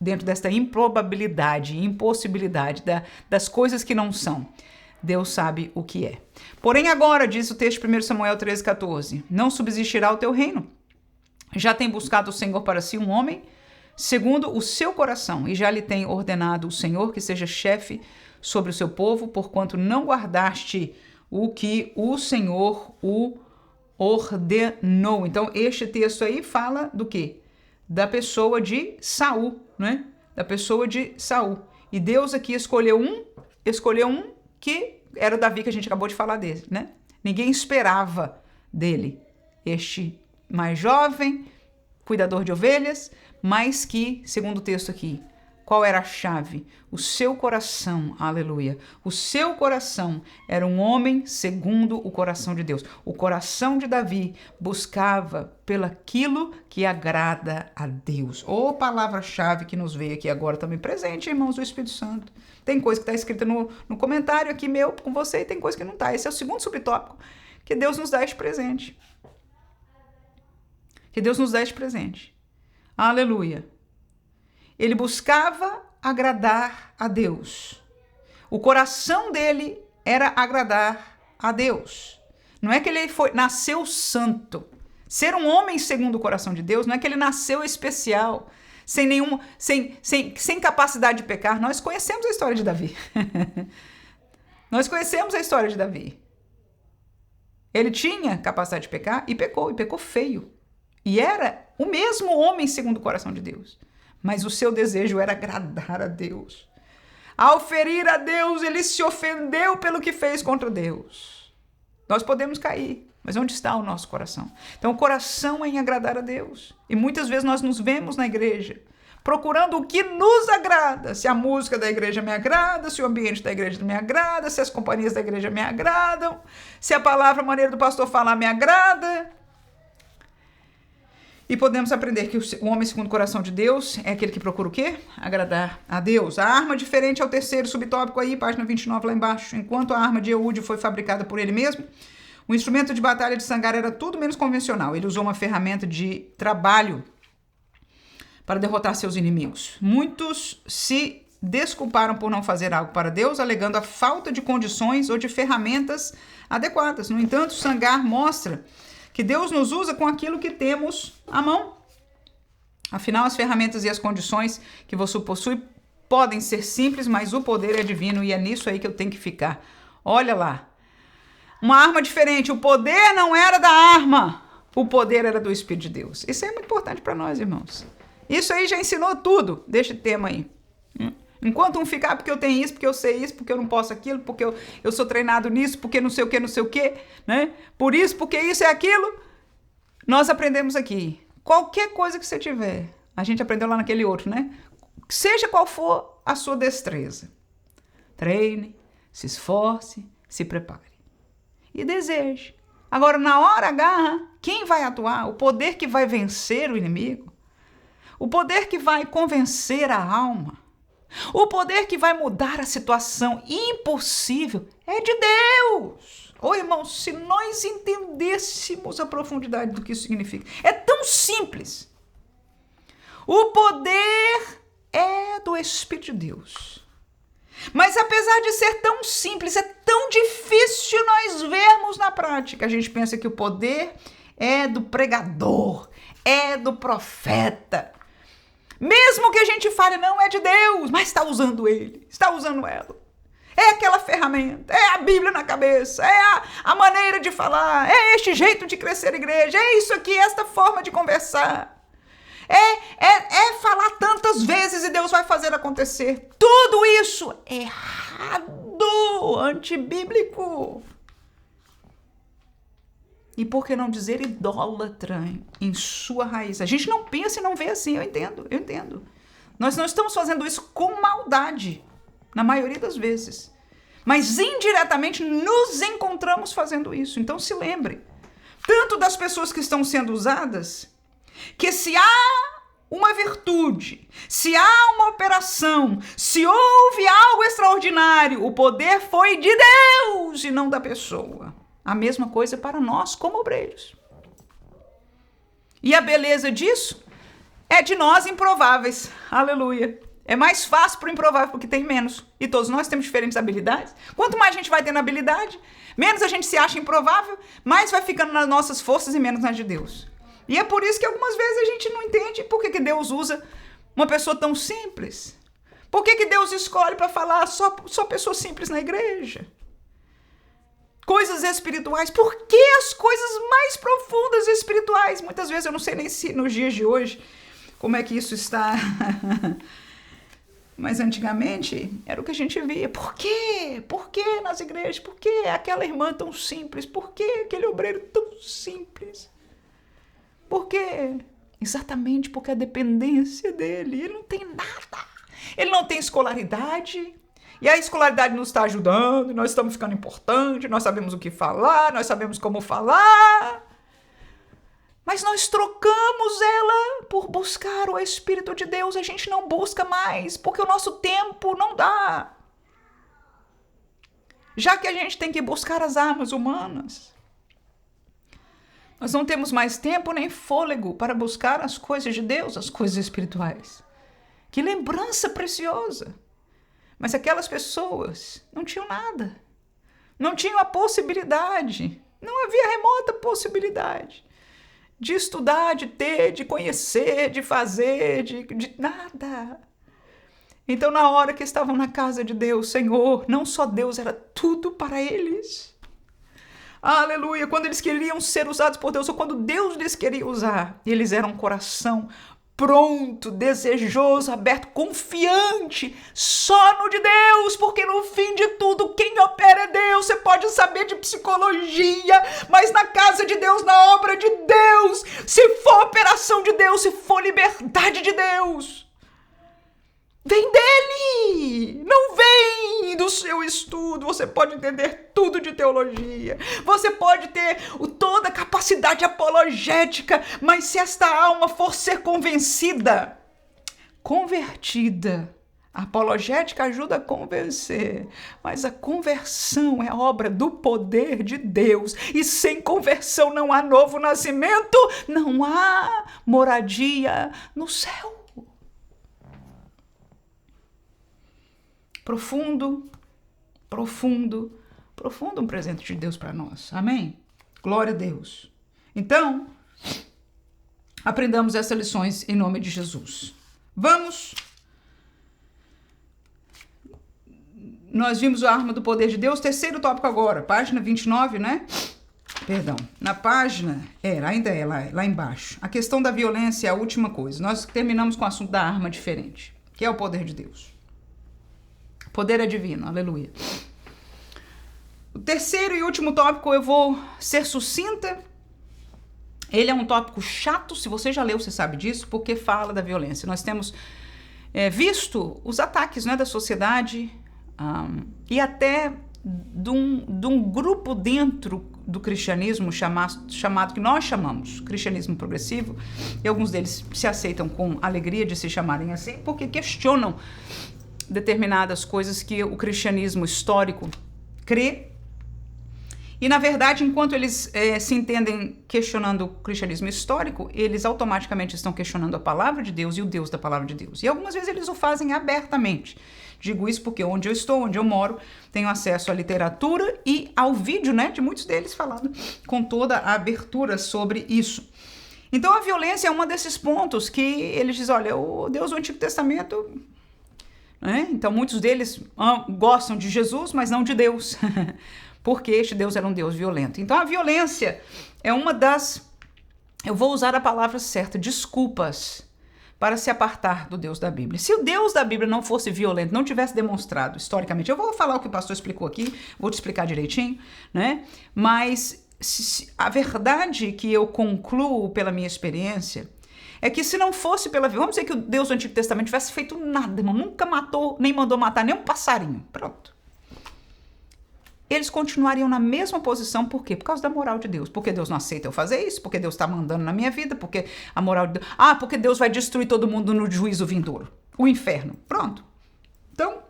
S1: dentro desta improbabilidade, impossibilidade das coisas que não são. Deus sabe o que é. Porém agora, diz o texto de 1 Samuel 13,14, não subsistirá o teu reino. Já tem buscado o Senhor para si um homem segundo o seu coração, e já lhe tem ordenado o Senhor que seja chefe sobre o seu povo, porquanto não guardaste o que o Senhor o ordenou. Então, este texto aí fala do quê? Da pessoa de Saul, né? Da pessoa de Saul. E Deus aqui escolheu um que era o Davi, que a gente acabou de falar dele, né? Ninguém esperava dele. Este mais jovem, cuidador de ovelhas, mas que, segundo o texto aqui, qual era a chave? O seu coração, aleluia. O seu coração era um homem segundo o coração de Deus. O coração de Davi buscava pelaquilo que agrada a Deus. Ô, palavra-chave que nos veio aqui agora também presente, irmãos do Espírito Santo. Tem coisa que está escrita no comentário aqui meu com você e tem coisa que não está. Esse é o segundo subtópico, que Deus nos dá este presente. Que Deus nos dá este presente. Aleluia. Ele buscava agradar a Deus. O coração dele era agradar a Deus. Não é que ele nasceu santo. Ser um homem segundo o coração de Deus não é que ele nasceu especial, sem capacidade de pecar. Nós conhecemos a história de Davi. Nós conhecemos a história de Davi. Ele tinha capacidade de pecar e pecou feio. E era o mesmo homem segundo o coração de Deus. Mas o seu desejo era agradar a Deus. Ao ferir a Deus, ele se ofendeu pelo que fez contra Deus. Nós podemos cair, mas onde está o nosso coração? Então, o coração é em agradar a Deus. E muitas vezes nós nos vemos na igreja procurando o que nos agrada. Se a música da igreja me agrada, se o ambiente da igreja me agrada, se as companhias da igreja me agradam, se a palavra, a maneira do pastor falar me agrada. E podemos aprender que o homem segundo o coração de Deus é aquele que procura o quê? Agradar a Deus. A arma diferente é o terceiro subtópico aí, página 29 lá embaixo. Enquanto a arma de Eude foi fabricada por ele mesmo, o instrumento de batalha de Sangar era tudo menos convencional. Ele usou uma ferramenta de trabalho para derrotar seus inimigos. Muitos se desculparam por não fazer algo para Deus, alegando a falta de condições ou de ferramentas adequadas. No entanto, Sangar mostra que Deus nos usa com aquilo que temos à mão. Afinal, as ferramentas e as condições que você possui podem ser simples, mas o poder é divino e é nisso aí que eu tenho que ficar. Olha lá. Uma arma diferente. O poder não era da arma. O poder era do Espírito de Deus. Isso é muito importante para nós, irmãos. Isso aí já ensinou tudo deste tema aí. Enquanto um ficar, porque eu tenho isso, porque eu sei isso, porque eu não posso aquilo, porque eu sou treinado nisso, porque não sei o que, né? Por isso, porque isso é aquilo. Nós aprendemos aqui. Qualquer coisa que você tiver, a gente aprendeu lá naquele outro, né? Seja qual for a sua destreza. Treine, se esforce, se prepare. E deseje. Agora, na hora H, quem vai atuar? O poder que vai vencer o inimigo? O poder que vai convencer a alma? O poder que vai mudar a situação impossível é de Deus. Ô, irmãos, se nós entendêssemos a profundidade do que isso significa. É tão simples. O poder é do Espírito de Deus. Mas apesar de ser tão simples, é tão difícil nós vermos na prática. A gente pensa que o poder é do pregador, é do profeta. Mesmo que a gente fale, não é de Deus, mas está usando ele, está usando ela. É aquela ferramenta, é a Bíblia na cabeça, é a maneira de falar, é este jeito de crescer a igreja, é isso aqui, esta forma de conversar. É falar tantas vezes e Deus vai fazer acontecer. Tudo isso é errado, antibíblico. E por que não dizer idólatra em sua raiz? A gente não pensa e não vê assim, eu entendo. Nós não estamos fazendo isso com maldade, na maioria das vezes. Mas indiretamente nos encontramos fazendo isso. Então se lembre, tanto das pessoas que estão sendo usadas, que se há uma virtude, se há uma operação, se houve algo extraordinário, o poder foi de Deus e não da pessoa. A mesma coisa para nós como obreiros. E a beleza disso é de nós improváveis. Aleluia. É mais fácil para o improvável porque tem menos. E todos nós temos diferentes habilidades. Quanto mais a gente vai tendo habilidade, menos a gente se acha improvável, mais vai ficando nas nossas forças e menos nas de Deus. E é por isso que algumas vezes a gente não entende por que Deus usa uma pessoa tão simples. Por que Deus escolhe para falar só pessoas simples na igreja? Coisas espirituais. Por que as coisas mais profundas espirituais? Muitas vezes eu não sei nem se nos dias de hoje como é que isso está. Mas antigamente era o que a gente via. Por quê? Por que nas igrejas? Por que aquela irmã tão simples? Por que aquele obreiro tão simples? Por quê? Exatamente porque a dependência dele. Ele não tem nada. Ele não tem escolaridade. E a escolaridade nos está ajudando, nós estamos ficando importantes, nós sabemos o que falar, nós sabemos como falar. Mas nós trocamos ela por buscar o Espírito de Deus. A gente não busca mais, porque o nosso tempo não dá. Já que a gente tem que buscar as armas humanas, nós não temos mais tempo nem fôlego para buscar as coisas de Deus, as coisas espirituais. Que lembrança preciosa! Mas aquelas pessoas não tinham nada. Não tinham a possibilidade. Não havia remota possibilidade de estudar, de ter, de conhecer, de fazer, de nada. Então, na hora que estavam na casa de Deus, Senhor, não só Deus era tudo para eles. Aleluia! Quando eles queriam ser usados por Deus, ou quando Deus lhes queria usar, eles eram um coração pronto, desejoso, aberto, confiante, só no de Deus, porque no fim de tudo, quem opera é Deus. Você pode saber de psicologia, mas na casa de Deus, na obra de Deus, se for operação de Deus, se for liberdade de Deus, Vem dele, não vem do seu estudo. Você pode entender tudo de teologia, você pode ter toda a capacidade apologética, mas se esta alma for ser convencida, convertida, a apologética ajuda a convencer, mas a conversão é obra do poder de Deus, e sem conversão não há novo nascimento, não há moradia no céu. Profundo, profundo, profundo um presente de Deus para nós. Amém? Glória a Deus. Então, aprendamos essas lições em nome de Jesus. Vamos. Nós vimos a arma do poder de Deus. Terceiro tópico agora, página 29, né? Perdão. Na página, ainda é lá embaixo. A questão da violência é a última coisa. Nós terminamos com o assunto da arma diferente, que é o poder de Deus. Poder é divino, aleluia. O terceiro e último tópico, eu vou ser sucinta. Ele é um tópico chato, se você já leu, você sabe disso, porque fala da violência. Nós temos visto os ataques, né, da sociedade e até de um grupo dentro do cristianismo chamado que nós chamamos cristianismo progressivo, e alguns deles se aceitam com alegria de se chamarem assim, porque questionam determinadas coisas que o cristianismo histórico crê. E, na verdade, enquanto eles se entendem questionando o cristianismo histórico, eles automaticamente estão questionando a palavra de Deus e o Deus da palavra de Deus. E algumas vezes eles o fazem abertamente. Digo isso porque onde eu estou, onde eu moro, tenho acesso à literatura e ao vídeo, né, de muitos deles falando com toda a abertura sobre isso. Então, a violência é um desses pontos que eles dizem, olha, o Deus do Antigo Testamento... Então muitos deles gostam de Jesus, mas não de Deus, porque este Deus era um Deus violento. Então a violência é uma das, eu vou usar a palavra certa, desculpas para se apartar do Deus da Bíblia. Se o Deus da Bíblia não fosse violento, não tivesse demonstrado historicamente, eu vou falar o que o pastor explicou aqui, vou te explicar direitinho, né? Mas a verdade que eu concluo pela minha experiência é que se não fosse vamos dizer que o Deus do Antigo Testamento tivesse feito nada, irmão, nunca matou, nem mandou matar nem um passarinho, pronto. Eles continuariam na mesma posição, por quê? Por causa da moral de Deus. Porque Deus não aceita eu fazer isso, porque Deus está mandando na minha vida, porque a moral de Deus... porque Deus vai destruir todo mundo no juízo vindouro, o inferno, pronto. Então,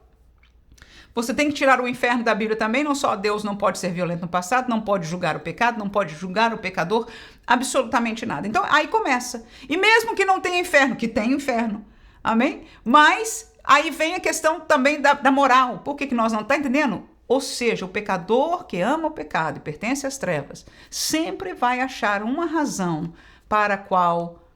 S1: você tem que tirar o inferno da Bíblia também, não só Deus não pode ser violento no passado, não pode julgar o pecado, não pode julgar o pecador, absolutamente nada. Então, aí começa. E mesmo que não tenha inferno, que tem inferno, amém? Mas aí vem a questão também da moral. Por que nós não estamos entendendo? Ou seja, o pecador que ama o pecado e pertence às trevas, sempre vai achar uma razão para a qual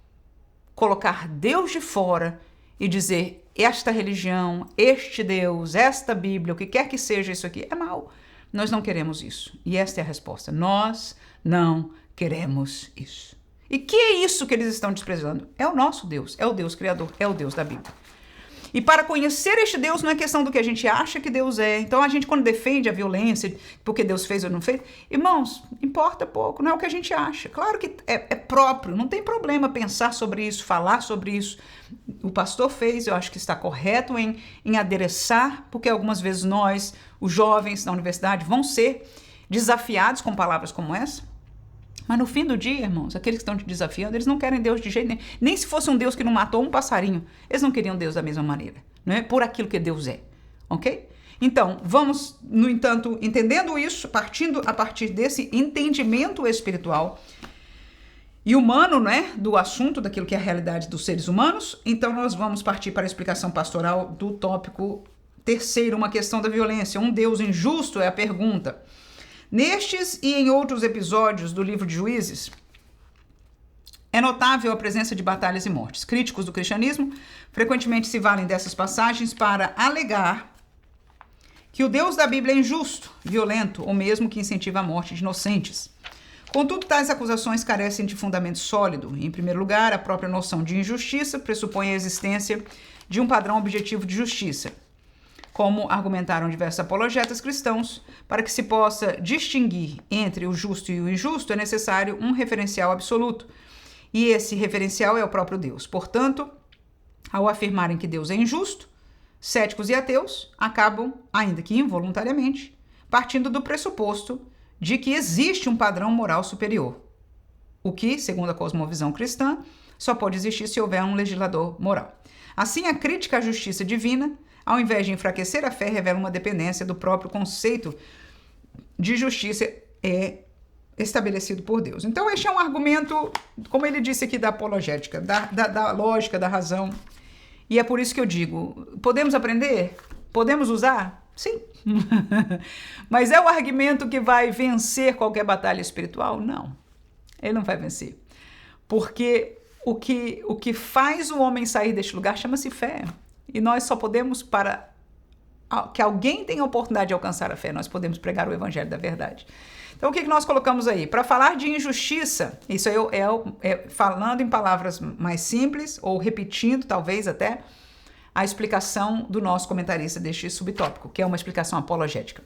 S1: colocar Deus de fora e dizer... esta religião, este Deus, esta Bíblia, o que quer que seja isso aqui, é mal. Nós não queremos isso. E esta é a resposta. Nós não queremos isso. E que é isso que eles estão desprezando? É o nosso Deus, é o Deus Criador, é o Deus da Bíblia. E para conhecer este Deus não é questão do que a gente acha que Deus é. Então a gente, quando defende a violência, porque Deus fez ou não fez, irmãos, importa pouco, não é o que a gente acha. Claro que é próprio, não tem problema pensar sobre isso, falar sobre isso. O pastor fez, eu acho que está correto em adereçar, porque algumas vezes nós, os jovens da universidade, vão ser desafiados com palavras como essa. Mas no fim do dia, irmãos, aqueles que estão te desafiando, eles não querem Deus de jeito nenhum. Nem se fosse um Deus que não matou um passarinho, eles não queriam Deus da mesma maneira, não é? Por aquilo que Deus é, ok? Então, vamos, no entanto, entendendo isso, partindo a partir desse entendimento espiritual e humano, né, do assunto, daquilo que é a realidade dos seres humanos, então nós vamos partir para a explicação pastoral do tópico terceiro, uma questão da violência. Um Deus injusto é a pergunta. Nestes e em outros episódios do livro de Juízes, é notável a presença de batalhas e mortes. Críticos do cristianismo frequentemente se valem dessas passagens para alegar que o Deus da Bíblia é injusto, violento ou mesmo que incentiva a morte de inocentes. Contudo, tais acusações carecem de fundamento sólido. Em primeiro lugar, a própria noção de injustiça pressupõe a existência de um padrão objetivo de justiça. Como argumentaram diversos apologetas cristãos, para que se possa distinguir entre o justo e o injusto, é necessário um referencial absoluto. E esse referencial é o próprio Deus. Portanto, ao afirmarem que Deus é injusto, céticos e ateus acabam, ainda que involuntariamente, partindo do pressuposto de que existe um padrão moral superior, o que, segundo a cosmovisão cristã, só pode existir se houver um legislador moral. Assim, a crítica à justiça divina, ao invés de enfraquecer a fé, revela uma dependência do próprio conceito de justiça estabelecido por Deus. Então, este é um argumento, como ele disse aqui, da apologética, da lógica, da razão. E é por isso que eu digo, podemos aprender? Podemos usar? Sim. Mas é o argumento que vai vencer qualquer batalha espiritual? Não. Ele não vai vencer. Porque o que faz o homem sair deste lugar chama-se fé. E nós só podemos, para que alguém tenha a oportunidade de alcançar a fé, nós podemos pregar o evangelho da verdade. Então, o que nós colocamos aí? Para falar de injustiça, isso aí é falando em palavras mais simples, ou repetindo, talvez até, a explicação do nosso comentarista deste subtópico, que é uma explicação apologética.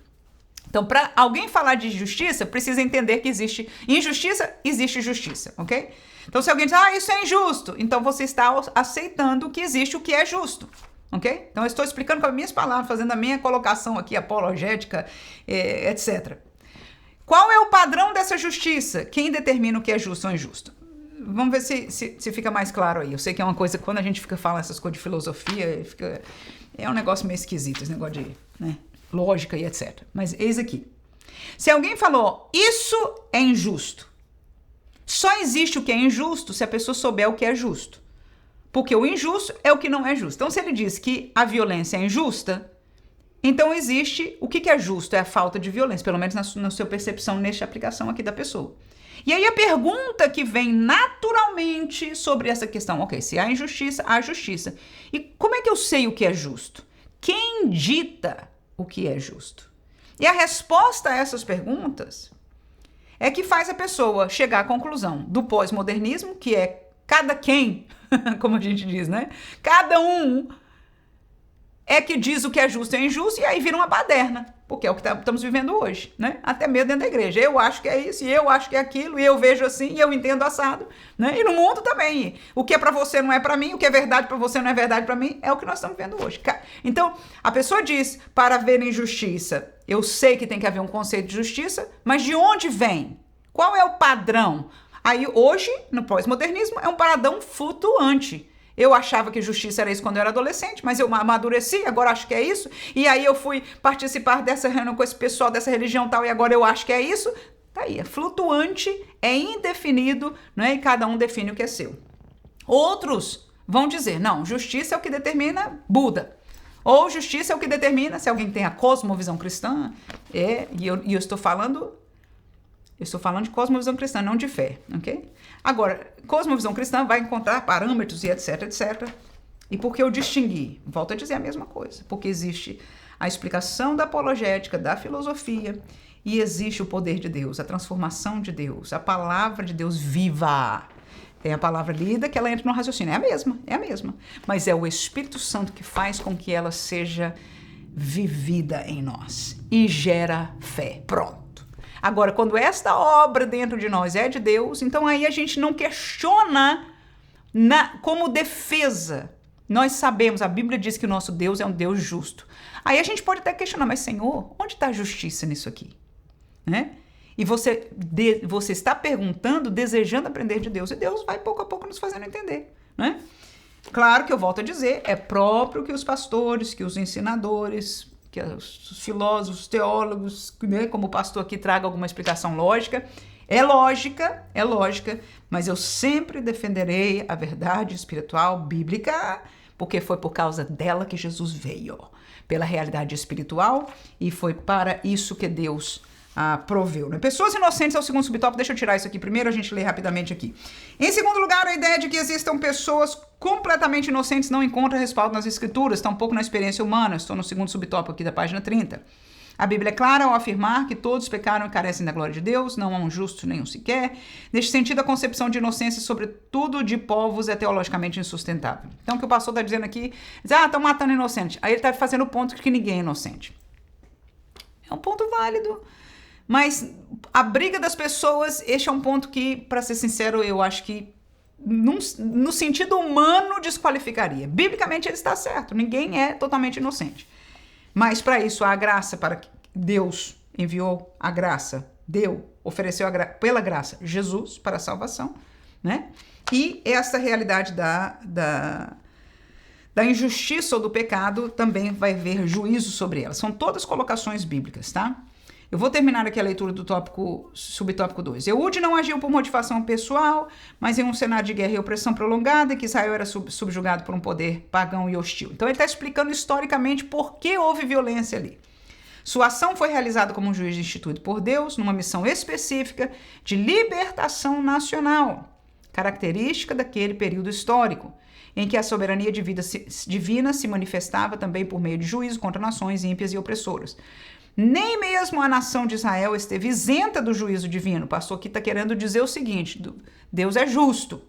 S1: Então, para alguém falar de justiça, precisa entender que existe injustiça, existe justiça, ok? Então, se alguém diz, isso é injusto, então você está aceitando que existe o que é justo, ok? Então, eu estou explicando com as minhas palavras, fazendo a minha colocação aqui apologética, etc. Qual é o padrão dessa justiça? Quem determina o que é justo ou injusto? Vamos ver se fica mais claro aí. Eu sei que é uma coisa, quando a gente fica falando essas coisas de filosofia, é um negócio meio esquisito, esse negócio de lógica e etc. Mas eis aqui. Se alguém falou, isso é injusto, só existe o que é injusto se a pessoa souber o que é justo. Porque o injusto é o que não é justo. Então, se ele diz que a violência é injusta, então existe o que é justo, é a falta de violência, pelo menos na sua percepção, nesta aplicação aqui da pessoa. E aí a pergunta que vem naturalmente sobre essa questão, ok, se há injustiça, há justiça. E como é que eu sei o que é justo? Quem dita o que é justo? E a resposta a essas perguntas é que faz a pessoa chegar à conclusão do pós-modernismo, que é cada quem, como a gente diz, né? Cada um é que diz o que é justo e injusto, e aí vira uma baderna, porque é o que estamos vivendo hoje, né? Até mesmo dentro da igreja. Eu acho que é isso, e eu acho que é aquilo, e eu vejo assim, e eu entendo assado, né? E no mundo também. O que é para você não é para mim, o que é verdade para você não é verdade para mim, é o que nós estamos vendo hoje. Então, a pessoa diz, para haver injustiça, eu sei que tem que haver um conceito de justiça, mas de onde vem? Qual é o padrão? Aí, hoje, no pós-modernismo, é um padrão flutuante. Eu achava que justiça era isso quando eu era adolescente, mas eu amadureci, agora acho que é isso. E aí eu fui participar dessa reunião com esse pessoal dessa religião tal, e agora eu acho que é isso. Tá aí, é flutuante, é indefinido, né? E cada um define o que é seu. Outros vão dizer, não, justiça é o que determina Buda. Ou justiça é o que determina, se alguém tem a cosmovisão cristã, e eu estou falando de cosmovisão cristã, não de fé, ok? Agora, cosmovisão cristã vai encontrar parâmetros e etc, etc. E por que eu distingui? Volto a dizer a mesma coisa. Porque existe a explicação da apologética, da filosofia, e existe o poder de Deus, a transformação de Deus, a palavra de Deus viva. Tem a palavra lida que ela entra no raciocínio. É a mesma. Mas é o Espírito Santo que faz com que ela seja vivida em nós e gera fé. Pronto. Agora, quando esta obra dentro de nós é de Deus, então aí a gente não questiona como defesa. Nós sabemos, a Bíblia diz que o nosso Deus é um Deus justo. Aí a gente pode até questionar, mas Senhor, onde está a justiça nisso aqui? Né? E você está perguntando, desejando aprender de Deus, e Deus vai pouco a pouco nos fazendo entender. Né? Claro que eu volto a dizer, é próprio que os pastores, que os ensinadores, que os filósofos, os teólogos, né, como o pastor aqui traga alguma explicação lógica. É lógica, mas eu sempre defenderei a verdade espiritual bíblica, porque foi por causa dela que Jesus veio, pela realidade espiritual, e foi para isso que Deus proveu. Né? Pessoas inocentes é o segundo subtópico. Deixa eu tirar isso aqui primeiro, a gente lê rapidamente aqui. Em segundo lugar, a ideia de que existam pessoas completamente inocentes não encontra respaldo nas escrituras, tampouco na experiência humana. Estou no segundo subtópico aqui da página 30. A Bíblia é clara ao afirmar que todos pecaram e carecem da glória de Deus, não há um justo nenhum sequer. Neste sentido, a concepção de inocência, sobretudo de povos, é teologicamente insustentável. Então, o que o pastor está dizendo aqui, estão matando inocente. Aí ele está fazendo o ponto de que ninguém é inocente. É um ponto válido. Mas a briga das pessoas, este é um ponto que, para ser sincero, eu acho que no sentido humano, desqualificaria. Biblicamente ele está certo, ninguém é totalmente inocente. Mas para isso há a graça, para que Deus enviou a graça, ofereceu pela graça Jesus para a salvação, né? E essa realidade da injustiça ou do pecado também vai haver juízo sobre ela. São todas colocações bíblicas, tá? Eu vou terminar aqui a leitura do subtópico 2. Eude não agiu por motivação pessoal, mas em um cenário de guerra e opressão prolongada, que Israel era subjugado por um poder pagão e hostil. Então ele está explicando historicamente por que houve violência ali. Sua ação foi realizada como um juiz instituído por Deus, numa missão específica de libertação nacional, característica daquele período histórico, em que a soberania divina se manifestava também por meio de juízo contra nações ímpias e opressoras. Nem mesmo a nação de Israel esteve isenta do juízo divino. O pastor aqui está querendo dizer o seguinte: Deus é justo.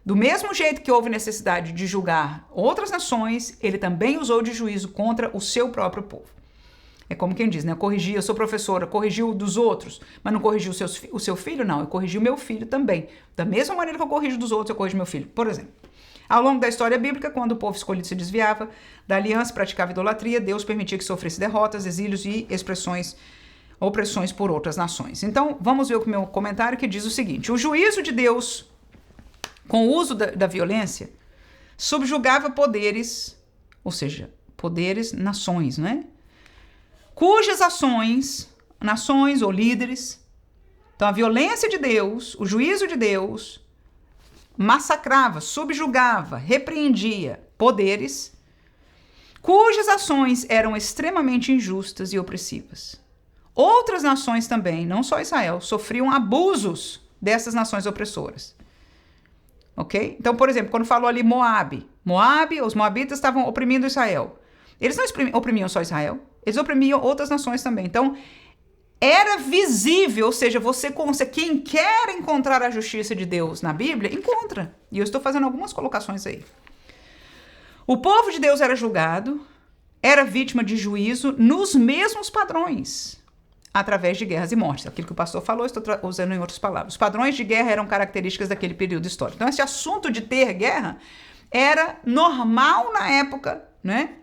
S1: Do mesmo jeito que houve necessidade de julgar outras nações, ele também usou de juízo contra o seu próprio povo. É como quem diz, né? Eu sou professora, corrigiu dos outros, mas não corrigiu o seu filho? Não, eu corrigi o meu filho também. Da mesma maneira que eu corrijo dos outros, eu corrijo meu filho. Por exemplo, ao longo da história bíblica, quando o povo escolhido se desviava da aliança e praticava idolatria, Deus permitia que sofresse derrotas, exílios e opressões por outras nações. Então, vamos ver o meu comentário que diz o seguinte: o juízo de Deus, com o uso da violência, subjugava poderes, ou seja, nações, né? Cujas nações ou líderes, então a violência de Deus, o juízo de Deus, massacrava, subjugava, repreendia poderes cujas ações eram extremamente injustas e opressivas. Outras nações também, não só Israel, sofriam abusos dessas nações opressoras. Ok? Então, por exemplo, quando falou ali Moabe, os moabitas estavam oprimindo Israel. Eles não oprimiam só Israel, eles oprimiam outras nações também. Então, era visível, ou seja, quem quer encontrar a justiça de Deus na Bíblia, encontra. E eu estou fazendo algumas colocações aí. O povo de Deus era julgado, era vítima de juízo nos mesmos padrões, através de guerras e mortes. Aquilo que o pastor falou, estou usando em outras palavras. Os padrões de guerra eram características daquele período histórico. Então, esse assunto de ter guerra era normal na época, né?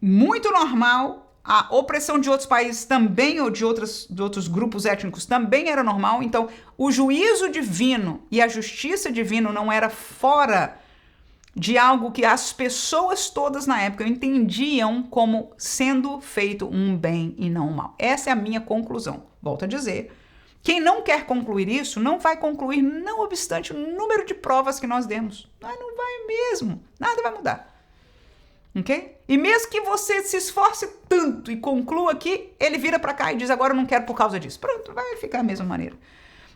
S1: Muito normal. A opressão de outros países também, ou de outros grupos étnicos, também era normal. Então, o juízo divino e a justiça divina não era fora de algo que as pessoas todas na época entendiam como sendo feito um bem e não um mal. Essa é a minha conclusão. Volto a dizer, quem não quer concluir isso, não vai concluir, não obstante o número de provas que nós demos. Não vai mesmo, nada vai mudar. Ok? E mesmo que você se esforce tanto e conclua aqui, ele vira para cá e diz, agora eu não quero por causa disso. Pronto, vai ficar da mesma maneira.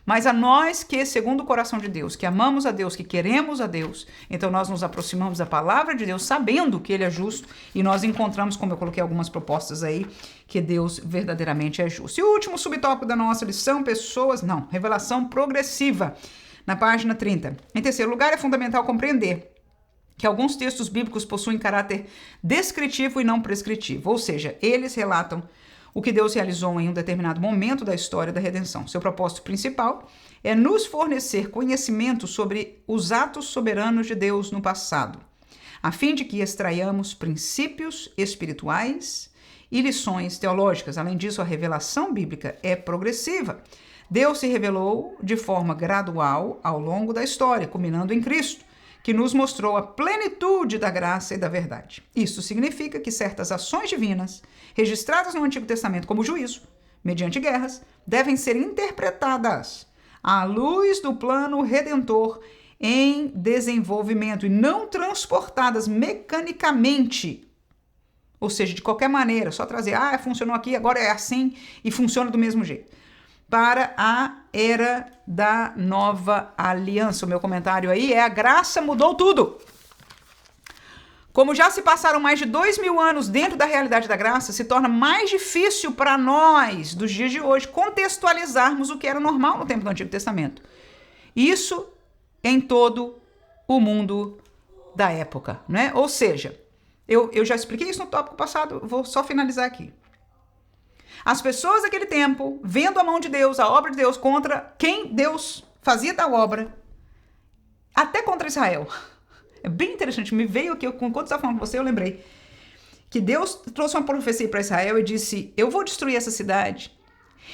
S1: Mas a nós que, segundo o coração de Deus, que amamos a Deus, que queremos a Deus, então nós nos aproximamos da palavra de Deus, sabendo que Ele é justo, e nós encontramos, como eu coloquei algumas propostas aí, que Deus verdadeiramente é justo. E o último subtópico da nossa lição, revelação progressiva, na página 30. Em terceiro lugar, é fundamental compreender que alguns textos bíblicos possuem caráter descritivo e não prescritivo, ou seja, eles relatam o que Deus realizou em um determinado momento da história da redenção. Seu propósito principal é nos fornecer conhecimento sobre os atos soberanos de Deus no passado, a fim de que extraiamos princípios espirituais e lições teológicas. Além disso, a revelação bíblica é progressiva. Deus se revelou de forma gradual ao longo da história, culminando em Cristo, que nos mostrou a plenitude da graça e da verdade. Isso significa que certas ações divinas, registradas no Antigo Testamento como juízo, mediante guerras, devem ser interpretadas à luz do plano redentor em desenvolvimento e não transportadas mecanicamente, ou seja, de qualquer maneira, só trazer, funcionou aqui, agora é assim e funciona do mesmo jeito. Para a era da nova aliança. O meu comentário aí é: a graça mudou tudo. Como já se passaram mais de 2000 anos dentro da realidade da graça, se torna mais difícil para nós, dos dias de hoje, contextualizarmos o que era normal no tempo do Antigo Testamento. Isso em todo o mundo da época, né? Ou seja, eu já expliquei isso no tópico passado, vou só finalizar aqui. As pessoas daquele tempo, vendo a mão de Deus, a obra de Deus, contra quem Deus fazia da obra, até contra Israel. É bem interessante, me veio aqui, enquanto eu estava falando com você, eu lembrei que Deus trouxe uma profecia para Israel e disse, eu vou destruir essa cidade,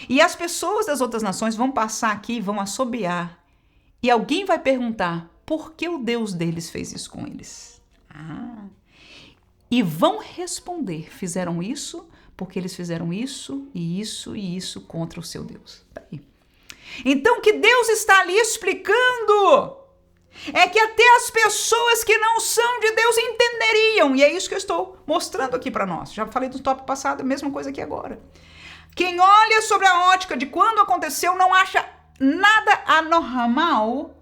S1: e as pessoas das outras nações vão passar aqui e vão assobiar, e alguém vai perguntar, por que o Deus deles fez isso com eles? E vão responder, fizeram isso porque eles fizeram isso e isso e isso contra o seu Deus. Tá aí. Então, o que Deus está ali explicando é que até as pessoas que não são de Deus entenderiam. E é isso que eu estou mostrando aqui para nós. Já falei do tópico passado, a mesma coisa aqui agora. Quem olha sobre a ótica de quando aconteceu não acha nada anormal,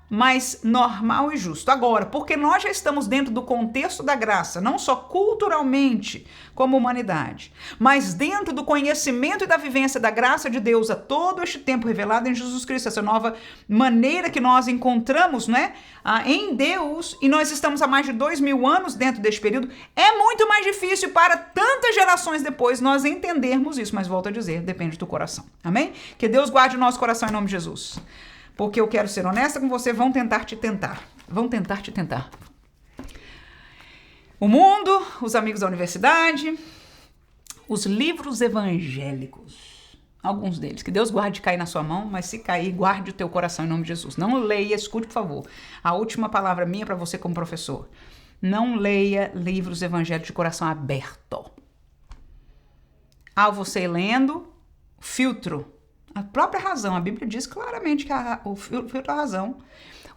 S1: mas normal e justo. Agora, porque nós já estamos dentro do contexto da graça, não só culturalmente como humanidade, mas dentro do conhecimento e da vivência da graça de Deus a todo este tempo revelado em Jesus Cristo, essa nova maneira que nós encontramos, né, em Deus, e nós estamos há mais de 2000 anos dentro deste período, é muito mais difícil para tantas gerações depois nós entendermos isso, mas volto a dizer, depende do coração. Amém? Que Deus guarde o nosso coração em nome de Jesus. Porque eu quero ser honesta com você, vão tentar te tentar. Vão tentar te tentar. O mundo, os amigos da universidade, os livros evangélicos, alguns deles. Que Deus guarde de cair na sua mão, mas se cair, guarde o teu coração em nome de Jesus. Não leia, escute, por favor. A última palavra minha para você como professor. Não leia livros evangélicos de coração aberto. Ao você ir lendo, filtro. A própria razão, a Bíblia diz claramente que o filtro é a razão,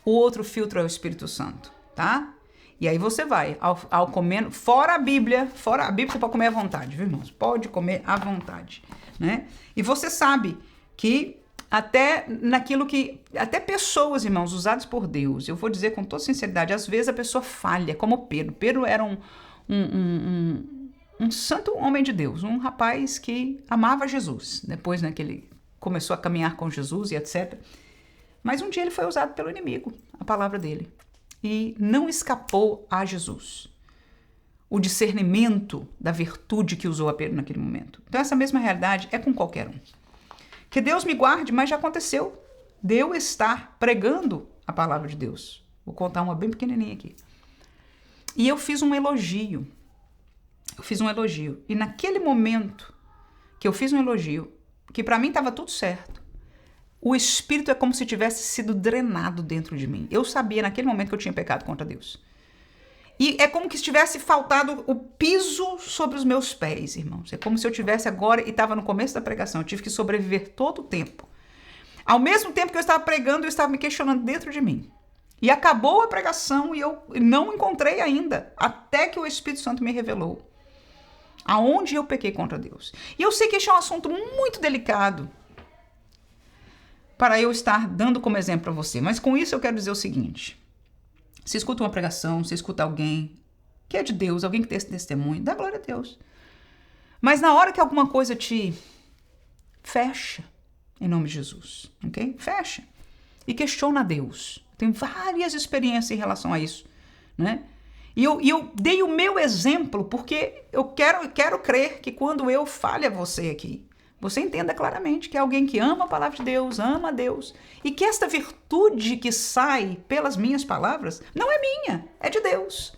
S1: o outro filtro é o Espírito Santo, tá? E aí você vai, ao comer, fora a Bíblia você pode comer à vontade, viu, irmãos? Pode comer à vontade, né? E você sabe que até naquilo que, até pessoas, irmãos, usadas por Deus, eu vou dizer com toda sinceridade, às vezes a pessoa falha, como Pedro. Pedro era um santo homem de Deus, um rapaz que amava Jesus, depois, né, que ele começou a caminhar com Jesus e etc. Mas um dia ele foi usado pelo inimigo, a palavra dele, e não escapou a Jesus. O discernimento da virtude que usou a Pedro naquele momento. Então essa mesma realidade é com qualquer um. Que Deus me guarde, mas já aconteceu de eu estar pregando a palavra de Deus. Vou contar uma bem pequenininha aqui. E eu fiz um elogio. E naquele momento que eu fiz um elogio, que para mim estava tudo certo, o Espírito é como se tivesse sido drenado dentro de mim. Eu sabia naquele momento que eu tinha pecado contra Deus. E é como se tivesse faltado o piso sobre os meus pés, irmãos. É como se eu tivesse agora, e estava no começo da pregação, eu tive que sobreviver todo o tempo. Ao mesmo tempo que eu estava pregando, eu estava me questionando dentro de mim. E acabou a pregação e eu não encontrei ainda, até que o Espírito Santo me revelou aonde eu pequei contra Deus. E eu sei que este é um assunto muito delicado para eu estar dando como exemplo para você. Mas com isso eu quero dizer o seguinte. Se escuta uma pregação, se escuta alguém que é de Deus, alguém que tem esse testemunho, dá glória a Deus. Mas na hora que alguma coisa te fecha, em nome de Jesus, ok? Fecha. E questiona Deus. Tem várias experiências em relação a isso, né? E eu dei o meu exemplo porque eu quero crer que quando eu falo a você aqui, você entenda claramente que é alguém que ama a palavra de Deus, ama a Deus, e que esta virtude que sai pelas minhas palavras não é minha, é de Deus.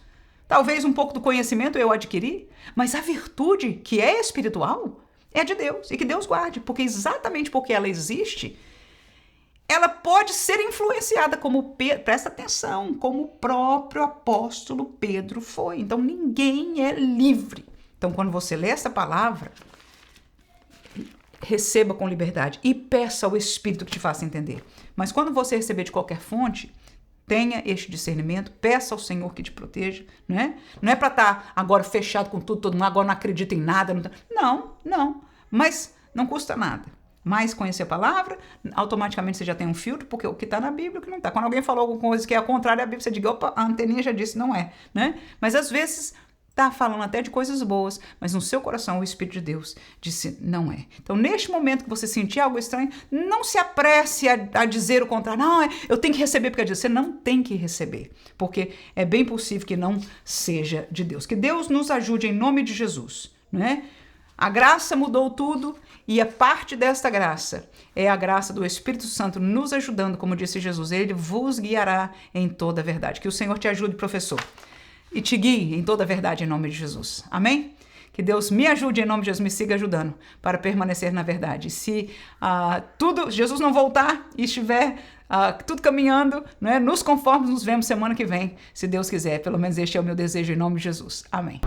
S1: Talvez um pouco do conhecimento eu adquiri, mas a virtude que é espiritual é de Deus, e que Deus guarde, porque exatamente porque ela existe, ela pode ser influenciada, como Pedro, presta atenção, como o próprio apóstolo Pedro foi. Então ninguém é livre. Então quando você lê essa palavra, receba com liberdade e peça ao Espírito que te faça entender. Mas quando você receber de qualquer fonte, tenha este discernimento, peça ao Senhor que te proteja, né? Não é para estar agora fechado com tudo, todo mundo agora não acredita em nada. Não. Mas não custa nada. Mas conhecer a palavra, automaticamente você já tem um filtro, porque o que está na Bíblia, o que não está. Quando alguém falou alguma coisa que é ao contrário da Bíblia, você diga, opa, a anteninha já disse, não é, né? Mas às vezes está falando até de coisas boas, mas no seu coração o Espírito de Deus disse, não é. Então, neste momento que você sentir algo estranho, não se apresse a dizer o contrário. Não, eu tenho que receber porque é de Deus. Você não tem que receber, porque é bem possível que não seja de Deus. Que Deus nos ajude em nome de Jesus, né? A graça mudou tudo e a parte desta graça é a graça do Espírito Santo nos ajudando, como disse Jesus, ele vos guiará em toda a verdade. Que o Senhor te ajude, professor, e te guie em toda a verdade em nome de Jesus. Amém? Que Deus me ajude em nome de Jesus, me siga ajudando para permanecer na verdade. Se Jesus não voltar e estiver tudo caminhando, né, nos conformes, nos vemos semana que vem, se Deus quiser. Pelo menos este é o meu desejo em nome de Jesus. Amém.